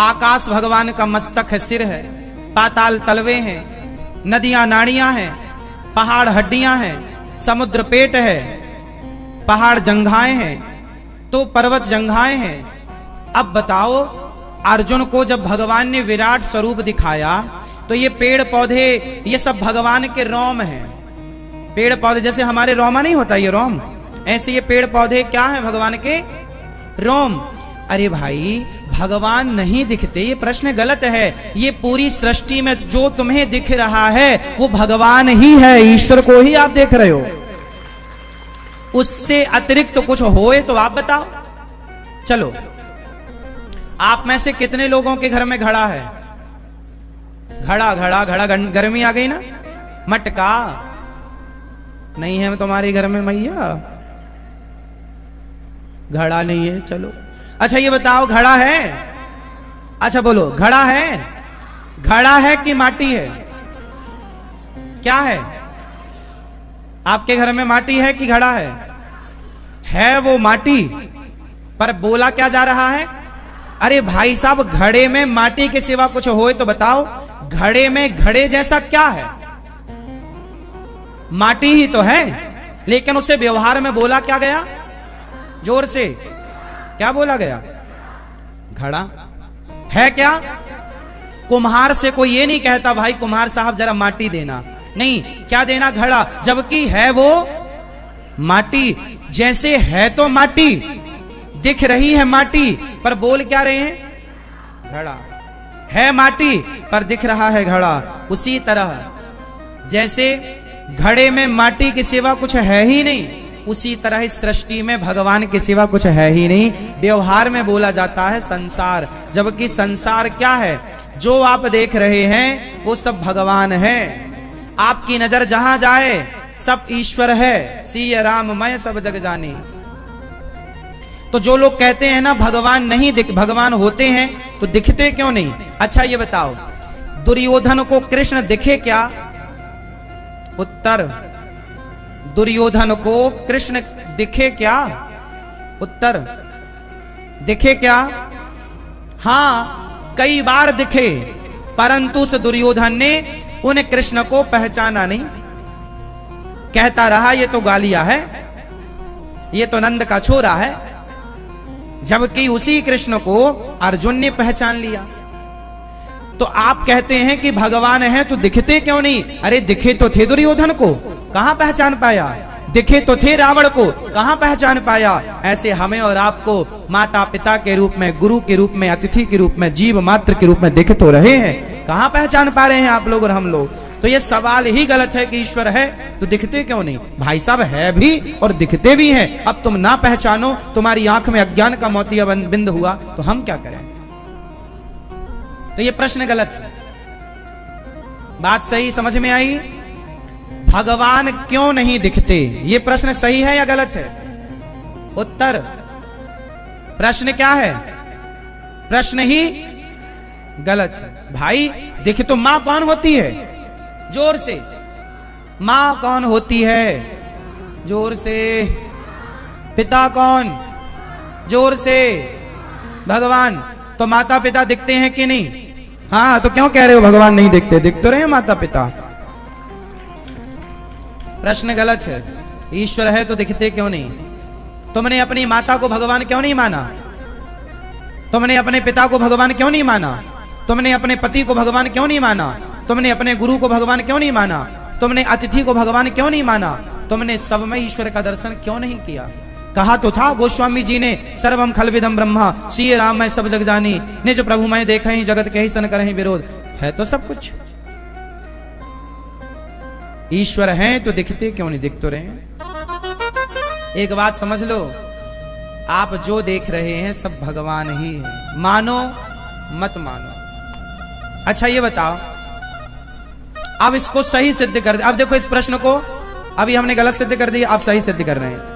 आकाश भगवान का मस्तक है, सिर है, पाताल तलवे हैं, नदियां नाड़ियां हैं, पहाड़ हड्डियां हैं, समुद्र पेट है, पहाड़ जंघाएं हैं, तो पर्वत जंघाएं हैं। अब बताओ, अर्जुन को जब भगवान ने विराट स्वरूप दिखाया तो ये पेड़ पौधे ये सब भगवान के रोम हैं। पेड़ पौधे जैसे हमारे रोमा नहीं होता ये रोम, ऐसे ये पेड़ पौधे क्या हैं? भगवान के रोम। अरे भाई, भगवान नहीं दिखते, ये प्रश्न गलत है। ये पूरी सृष्टि में जो तुम्हें दिख रहा है वो भगवान ही है, ईश्वर को ही आप देख रहे हो। उससे अतिरिक्त तो कुछ होए तो आप बताओ। चलो, आप में से कितने लोगों के घर में घड़ा है? घड़ा घड़ा घड़ा, गर्मी आ गई ना। मटका नहीं है तुम्हारे घर में मैया? घड़ा नहीं है, चलो। अच्छा ये बताओ, घड़ा है? अच्छा बोलो, घड़ा है? घड़ा है कि माटी है? क्या है? आपके घर में माटी है कि घड़ा है? है वो माटी, पर बोला क्या जा रहा है? अरे भाई साहब, घड़े में माटी के सिवा कुछ होए तो बताओ। घड़े में घड़े जैसा क्या है? माटी ही तो है, लेकिन उसे व्यवहार में बोला क्या गया? जोर से क्या बोला गया? घड़ा है क्या? कुम्हार से कोई ये नहीं कहता भाई कुम्हार साहब जरा माटी देना, नहीं, क्या देना? घड़ा, जबकि है वो माटी। जैसे है तो माटी, दिख रही है माटी, पर बोल क्या रहे हैं? घड़ा। है माटी पर दिख रहा है घड़ा। उसी तरह जैसे घड़े में माटी के सिवा कुछ है ही नहीं, उसी तरह इस सृष्टि में भगवान के सिवा कुछ है ही नहीं। व्यवहार में बोला जाता है संसार, जबकि संसार क्या है? जो आप देख रहे हैं वो सब भगवान है। आपकी नजर जहां जाए सब ईश्वर है। सिय राम मैं सब जग जानी। तो जो लोग कहते हैं ना भगवान नहीं दिख, भगवान होते हैं तो दिखते क्यों नहीं? अच्छा ये बताओ, दुर्योधन को कृष्ण दिखे क्या? उत्तर, दुर्योधन को कृष्ण दिखे क्या? उत्तर, दिखे क्या? हां, कई बार दिखे, परंतु उस दुर्योधन ने उन कृष्ण को पहचाना नहीं। कहता रहा ये तो गालिया है, ये तो नंद का छोरा है, जबकि उसी कृष्ण को अर्जुन ने पहचान लिया। तो आप कहते हैं कि भगवान है तो दिखते क्यों नहीं? अरे दिखे तो थे दुर्योधन को, कहां पहचान पाया? दिखे तो थे रावण को, कहां पहचान पाया? ऐसे हमें और आपको माता पिता के रूप में, गुरु के रूप में, अतिथि के रूप में, जीव मात्र के रूप में दिख तो रहे हैं, कहां पहचान पा रहे हैं आप लोग और हम लोग? तो ये सवाल ही गलत है कि ईश्वर है तो दिखते क्यों नहीं? भाई साहब, है भी और दिखते भी हैं। अब तुम ना पहचानो, तुम्हारी आंख में अज्ञान का मोतिया बिंद हुआ तो हम क्या करें? तो ये प्रश्न गलत है। बात सही समझ में आई? भगवान क्यों नहीं दिखते, ये प्रश्न सही है या गलत है? उत्तर, प्रश्न क्या है? प्रश्न ही गलत है। भाई दिख तो मां कौन होती है? जोर से, मां कौन होती है? जोर से। पिता कौन? जोर से। भगवान। तो माता पिता दिखते हैं कि नहीं? हाँ, तो क्यों कह रहे हो भगवान नहीं दिखते? दिख तो रहे माता पिता। प्रश्न गलत है। ईश्वर है तो दिखते क्यों नहीं? तुमने अपनी माता को भगवान क्यों नहीं माना? तुमने अपने पिता को भगवान क्यों नहीं माना? तुमने अपने पति को भगवान क्यों नहीं माना? तुमने अपने गुरु को भगवान क्यों नहीं माना? तुमने अतिथि को भगवान क्यों नहीं माना? तुमने सब में ईश्वर का दर्शन क्यों नहीं किया? कहा तो था गोस्वामी जी ने, सर्वम खलविदम ब्रह्मा श्री राम मैं सब जग जानी, निज प्रभु मैं देख ही जगत के ही सन करहि विरोध। है तो सब कुछ। ईश्वर हैं तो दिखते क्यों नहीं? दिख तो रहे। एक बात समझ लो, आप जो देख रहे हैं सब भगवान ही है। मानो मत मानो। अच्छा ये बताओ, अब इसको सही सिद्ध कर दे। अब देखो इस प्रश्न को अभी हमने गलत सिद्ध कर दिया, आप सही सिद्ध कर रहे हैं।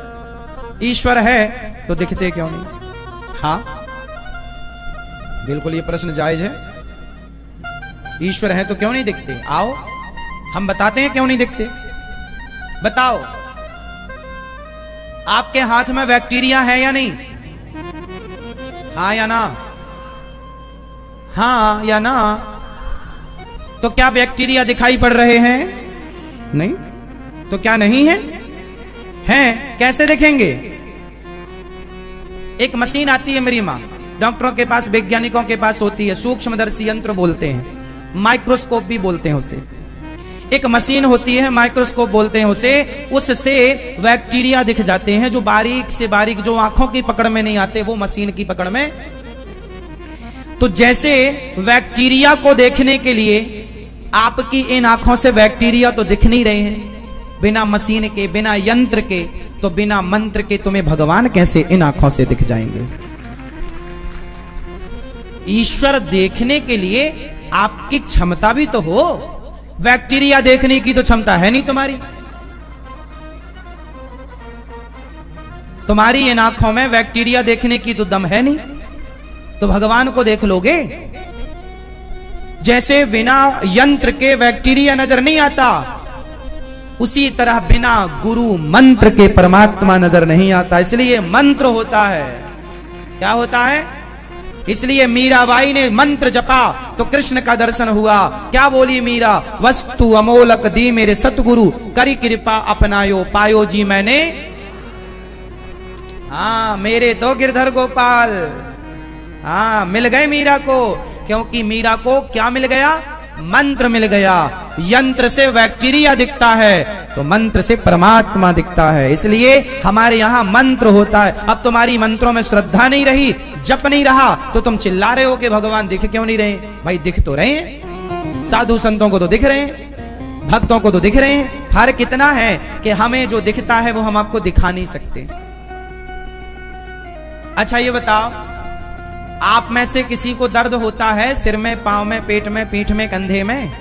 ईश्वर है तो दिखते क्यों नहीं? हाँ बिल्कुल, ये प्रश्न जायज है। ईश्वर है तो क्यों नहीं दिखते? आओ हम बताते हैं क्यों नहीं दिखते। बताओ, आपके हाथ में बैक्टीरिया है या नहीं? हाँ या ना? हाँ या ना? तो क्या बैक्टीरिया दिखाई पड़ रहे हैं? नहीं। तो क्या नहीं है? हैं, कैसे देखेंगे? एक मशीन आती है मेरी माँ, डॉक्टरों के पास, वैज्ञानिकों के पास होती है, सूक्ष्मदर्शी यंत्र बोलते हैं, माइक्रोस्कोप भी बोलते हैं उसे। एक मशीन होती है, माइक्रोस्कोप बोलते हैं उसे, उससे बैक्टीरिया दिख जाते हैं, जो बारीक से बारीक, जो आंखों की पकड़ में नहीं आते, वो मशीन की पकड़ में। तो जैसे बैक्टीरिया को देखने के लिए आपकी इन आंखों से बैक्टीरिया तो दिख नहीं रहे हैं, बिना मशीन के, बिना यंत्र के, तो बिना मंत्र के तुम्हें भगवान कैसे इन आंखों से दिख जाएंगे? ईश्वर देखने के लिए आपकी क्षमता भी तो हो। बैक्टीरिया देखने की तो क्षमता है नहीं तुम्हारी। तुम्हारी इन आंखों में बैक्टीरिया देखने की तो दम है नहीं, तो भगवान को देख लोगे? जैसे बिना यंत्र के बैक्टीरिया नजर नहीं आता, उसी तरह बिना गुरु मंत्र के परमात्मा नजर नहीं आता। इसलिए मंत्र होता है। क्या होता है? इसलिए मीराबाई ने मंत्र जपा तो कृष्ण का दर्शन हुआ। क्या बोली मीरा? वस्तु अमोलक दी मेरे सतगुरु, करी कृपा अपनायो पायो जी मैंने। हाँ, मेरे तो गिरधर गोपाल, हाँ, मिल गए मीरा को। क्योंकि मीरा को क्या मिल गया? मंत्र मिल गया। यंत्र से बैक्टीरिया दिखता है, तो मंत्र से परमात्मा दिखता है। इसलिए हमारे यहाँ मंत्र होता है। अब तुम्हारी मंत्रों में श्रद्धा नहीं रही, जप नहीं रहा, तो तुम चिल्ला रहे हो कि भगवान दिख क्यों नहीं रहे? भाई दिख तो रहे हैं, साधु संतों को तो दिख रहे हैं, भक्तों को तो दिख रहे हैं। फर्क कितना है कि हमें जो दिखता है वो हम आपको दिखा नहीं सकते। अच्छा ये बताओ, आप में से किसी को दर्द होता है सिर में, पांव में, पेट में, पीठ में, कंधे में?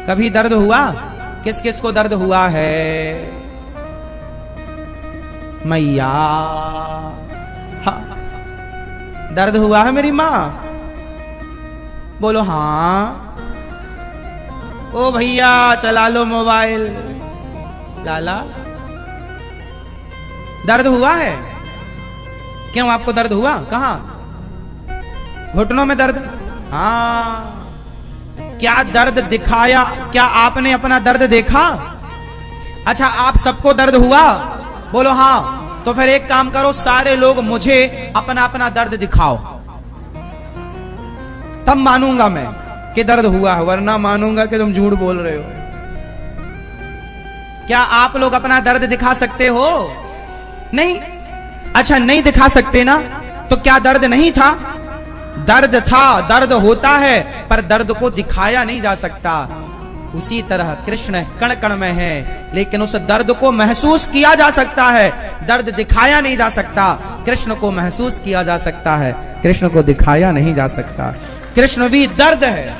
कभी दर्द हुआ? किस किस को दर्द हुआ है? मैया, हाँ, दर्द हुआ है मेरी माँ? बोलो हाँ। ओ भैया चला लो मोबाइल। लाला, दर्द हुआ है? क्यों, आपको दर्द हुआ? कहां? घुटनों में दर्द? हाँ। क्या दर्द दिखाया? क्या आपने अपना दर्द देखा? अच्छा, आप सबको दर्द हुआ? बोलो हाँ। तो फिर एक काम करो, सारे लोग मुझे अपना अपना दर्द दिखाओ, तब मानूंगा मैं कि दर्द हुआ है, वरना मानूंगा कि तुम झूठ बोल रहे हो। क्या आप लोग अपना दर्द दिखा सकते हो? नहीं। अच्छा, नहीं दिखा सकते ना, तो क्या दर्द नहीं था? दर्द था, दर्द होता है, पर दर्द को दिखाया नहीं जा सकता। उसी तरह कृष्ण कण कण में है, लेकिन उस दर्द को महसूस किया जा सकता है। दर्द दिखाया नहीं जा सकता, कृष्ण को महसूस किया जा सकता है, कृष्ण को दिखाया नहीं जा सकता। कृष्ण भी दर्द है।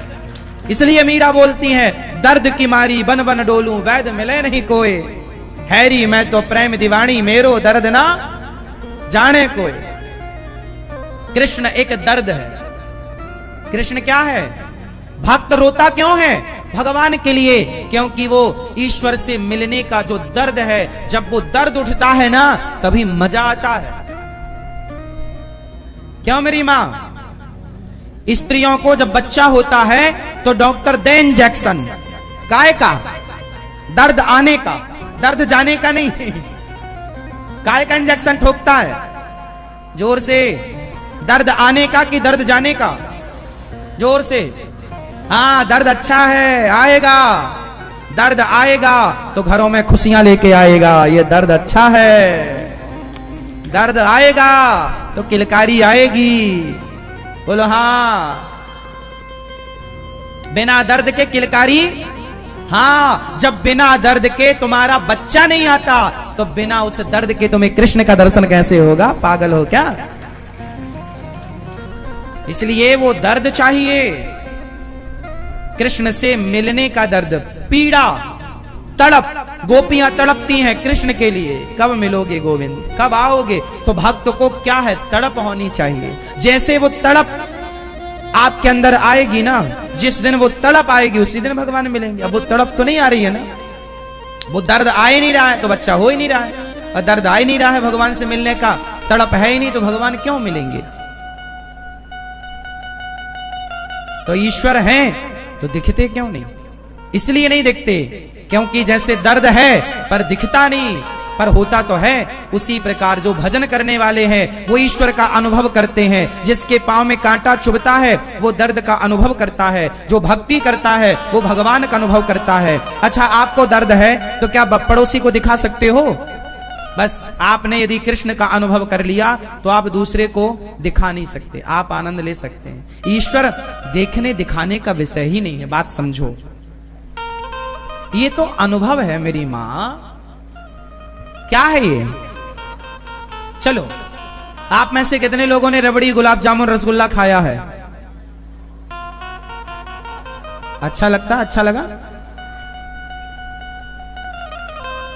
इसलिए मीरा बोलती है, दर्द की मारी बन बन डोलूं, वैद मिले नहीं कोई, हैरी मैं तो प्रेम दीवानी, मेरो दर्द ना जाने कोई। कृष्ण एक दर्द है। कृष्ण क्या है? भक्त रोता क्यों है? भगवान के लिए, क्योंकि वो ईश्वर से मिलने का जो दर्द है, जब वो दर्द उठता है ना, तभी मजा आता है। क्यों मेरी मां? स्त्रियों को जब बच्चा होता है तो डॉक्टर दे इंजेक्शन, काय का? दर्द आने का, दर्द जाने का नहीं। काय का इंजेक्शन ठोकता है? जोर से। दर्द आने का कि दर्द जाने का? जोर से। हाँ, दर्द अच्छा है, आएगा। दर्द आएगा तो घरों में खुशियां लेके आएगा, ये दर्द अच्छा है। दर्द आएगा तो किलकारी आएगी। बोलो हाँ। बिना दर्द के किलकारी? हाँ, जब बिना दर्द के तुम्हारा बच्चा नहीं आता, तो बिना उस दर्द के तुम्हें कृष्ण का दर्शन कैसे होगा? पागल हो क्या? इसलिए वो दर्द चाहिए, कृष्ण से मिलने का दर्द, पीड़ा, तड़प। गोपियां तड़पती हैं कृष्ण के लिए, कब मिलोगे गोविंद, कब आओगे? तो भक्त को क्या है? तड़प होनी चाहिए। जैसे वो तड़प आपके अंदर आएगी ना, जिस दिन वो तड़प आएगी उसी दिन भगवान मिलेंगे। अब वो तड़प तो नहीं आ रही है ना, वो दर्द आ ही नहीं रहा है तो बच्चा हो ही नहीं रहा है, और दर्द आ ही नहीं रहा है भगवान से मिलने का, तड़प है ही नहीं, तो भगवान क्यों मिलेंगे? तो ईश्वर हैं तो दिखते क्यों नहीं? इसलिए नहीं दिखते क्योंकि जैसे दर्द है पर दिखता नहीं, पर होता तो है। उसी प्रकार जो भजन करने वाले हैं वो ईश्वर का अनुभव करते हैं। जिसके पांव में कांटा चुभता है वो दर्द का अनुभव करता है। जो भक्ति करता है वो भगवान का अनुभव करता है। अच्छा, आपको दर्द है तो क्या पड़ोसी को दिखा सकते हो? बस आपने यदि कृष्ण का अनुभव कर लिया तो आप दूसरे को दिखा नहीं सकते, आप आनंद ले सकते हैं। ईश्वर देखने दिखाने का विषय ही नहीं है, बात समझो। ये तो अनुभव है मेरी मां। क्या है ये? चलो, आप में से कितने लोगों ने रबड़ी, गुलाब जामुन, रसगुल्ला खाया है? अच्छा लगता? अच्छा लगा?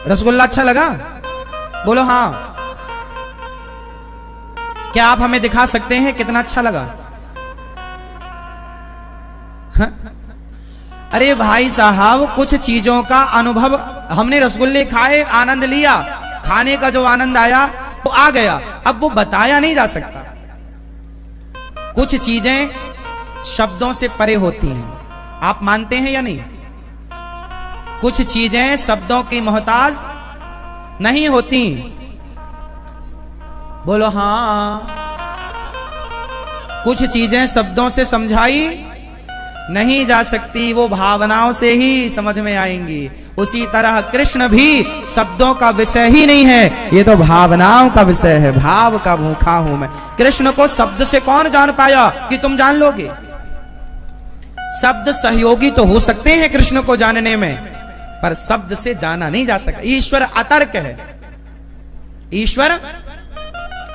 रसगुल्ला अच्छा लगा? बोलो हाँ। क्या आप हमें दिखा सकते हैं कितना अच्छा लगा? हाँ? अरे भाई साहब, कुछ चीजों का अनुभव, हमने रसगुल्ले खाए, आनंद लिया, खाने का जो आनंद आया वो आ गया, अब वो बताया नहीं जा सकता। कुछ चीजें शब्दों से परे होती हैं, आप मानते हैं या नहीं? कुछ चीजें शब्दों की मोहताज नहीं होती। बोलो हाँ। कुछ चीजें शब्दों से समझाई नहीं जा सकती, वो भावनाओं से ही समझ में आएंगी। उसी तरह कृष्ण भी शब्दों का विषय ही नहीं है, ये तो भावनाओं का विषय है। भाव का भूखा हूं मैं। कृष्ण को शब्द से कौन जान पाया कि तुम जान लोगे? शब्द सहयोगी तो हो सकते हैं कृष्ण को जानने में, पर शब्द से जाना नहीं जा सकता। ईश्वर अतर्क है, ईश्वर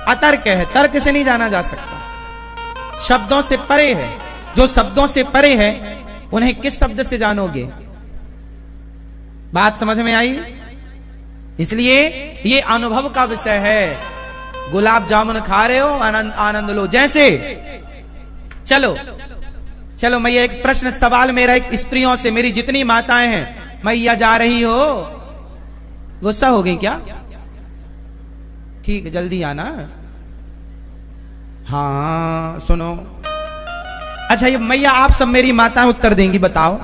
अतर्क है, तर्क से नहीं जाना जा सकता। शब्दों से परे है। जो शब्दों से परे है उन्हें किस शब्द से जानोगे? बात समझ में आई? इसलिए ये अनुभव का विषय है। गुलाब जामुन खा रहे हो, आनंद आनंद लो। जैसे चलो मैं एक प्रश्न सवाल मेरा एक स्त्रियों से, मेरी जितनी माताएं हैं, मैया जा रही हो? गुस्सा हो गई क्या? ठीक है, जल्दी आना। हाँ सुनो। अच्छा, ये मैया आप सब मेरी माताएं उत्तर देंगी। बताओ,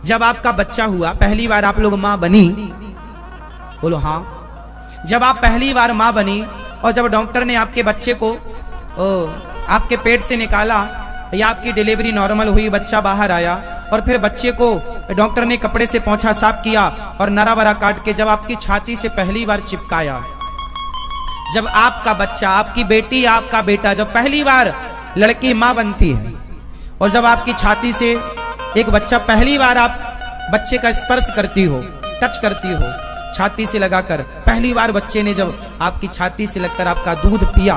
जब आपका बच्चा हुआ, पहली बार आप लोग मां बनी? बोलो हाँ। जब आप पहली बार मां बनी और जब डॉक्टर ने आपके बच्चे को आपके पेट से निकाला या आपकी डिलीवरी नॉर्मल हुई, बच्चा बाहर आया और फिर बच्चे को डॉक्टर ने कपड़े से पोंछा, साफ किया और नरा वरा काट के जब आपकी छाती से पहली बार चिपकाया, जब आपका बच्चा, आपकी बेटी, आपका बेटा जब पहली बार लड़की मां बनती है और जब आपकी छाती से एक बच्चा पहली बार आप बच्चे का स्पर्श करती हो, टच करती हो छाती से लगाकर, पहली बार बच्चे ने जब आपकी छाती से लगकर आपका दूध पिया,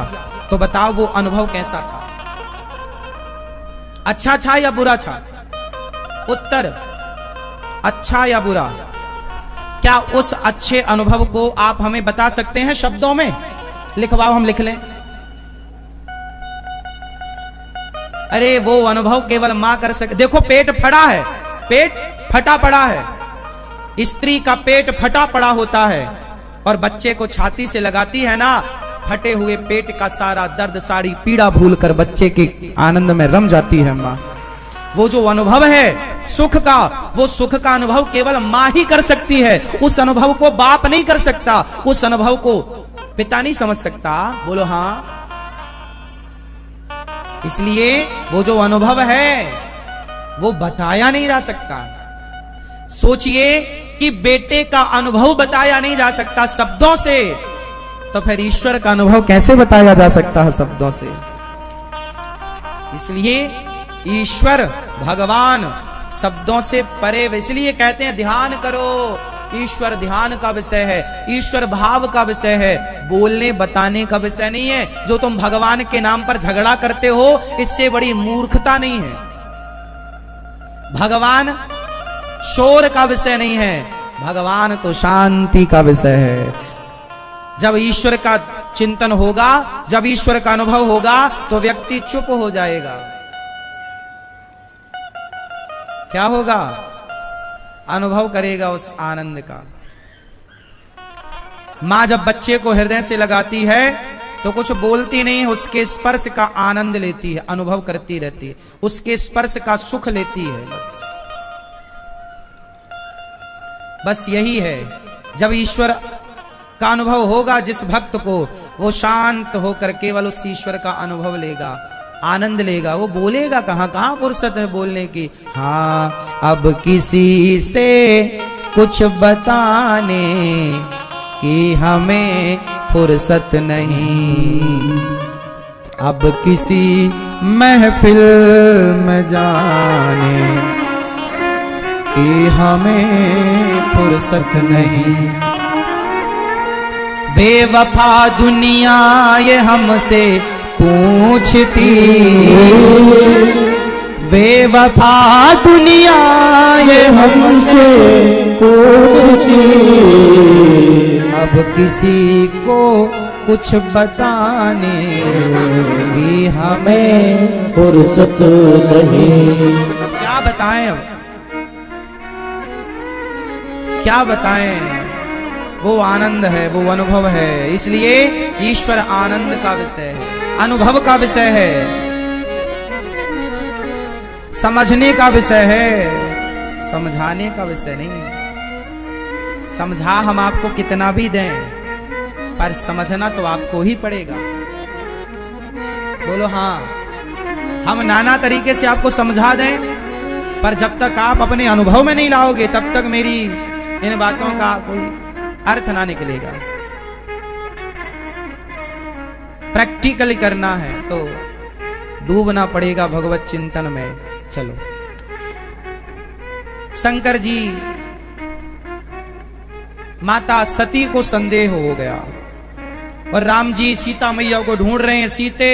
तो बताओ वो अनुभव कैसा था? अच्छा था या बुरा था? उत्तर अच्छा या बुरा? क्या उस अच्छे अनुभव को आप हमें बता सकते हैं शब्दों में? लिखवाओ, हम लिख लें। अरे वो अनुभव केवल मां कर सके। देखो, पेट फटा है, पेट फटा पड़ा है, स्त्री का पेट फटा पड़ा होता है और बच्चे को छाती से लगाती है ना, फटे हुए पेट का सारा दर्द, सारी पीड़ा भूलकर बच्चे के आनंद में रम जाती है मां। वो जो अनुभव है सुख का, वो सुख का अनुभव केवल मां ही कर सकती है। उस अनुभव को बाप नहीं कर सकता, उस अनुभव को पिता नहीं समझ सकता। बोलो हाँ। इसलिए वो जो अनुभव है वो बताया नहीं जा सकता। सोचिए कि बेटे का अनुभव बताया नहीं जा सकता शब्दों से, तो फिर ईश्वर का अनुभव कैसे बताया जा सकता है शब्दों से? इसलिए ईश्वर भगवान शब्दों से परे। इसलिए कहते हैं ध्यान करो। ईश्वर ध्यान का विषय है, ईश्वर भाव का विषय है, बोलने बताने का विषय नहीं है। जो तुम भगवान के नाम पर झगड़ा करते हो, इससे बड़ी मूर्खता नहीं है। भगवान शोर का विषय नहीं है, भगवान तो शांति का विषय है। जब ईश्वर का चिंतन होगा, जब ईश्वर का अनुभव होगा, तो व्यक्ति चुप हो जाएगा। क्या होगा? अनुभव करेगा उस आनंद का। मां जब बच्चे को हृदय से लगाती है तो कुछ बोलती नहीं, उसके स्पर्श का आनंद लेती है, अनुभव करती रहती है, उसके स्पर्श का सुख लेती है। बस यही है। जब ईश्वर का अनुभव होगा जिस भक्त को, वो शांत होकर केवल उस ईश्वर का अनुभव लेगा, आनंद लेगा। वो बोलेगा कहाँ कहाँ फुर्सत है बोलने की। हाँ, अब किसी से कुछ बताने की हमें फुर्सत नहीं, अब किसी महफिल में जाने की हमें फुर्सत नहीं। बेवफा दुनिया ये हमसे पूछती, बेवफा दुनिया ये हमसे पूछती, अब किसी को कुछ बताने की हमें फुर्सत नहीं। क्या बताएं अब, क्या बताएं। वो आनंद है, वो अनुभव है, इसलिए ईश्वर आनंद का विषय है, अनुभव का विषय है, समझने का विषय है, समझाने का विषय नहीं। समझा हम आपको कितना भी दें, पर समझना तो आपको ही पड़ेगा। बोलो हाँ। हम नाना तरीके से आपको समझा दें, पर जब तक आप अपने अनुभव में नहीं लाओगे तब तक मेरी इन बातों का कोई अर्थ ना निकलेगा। प्रैक्टिकली करना है तो डूबना पड़ेगा भगवत चिंतन में। चलो, शंकर जी, माता सती को संदेह हो गया और राम जी सीता मैया को ढूंढ रहे हैं। सीते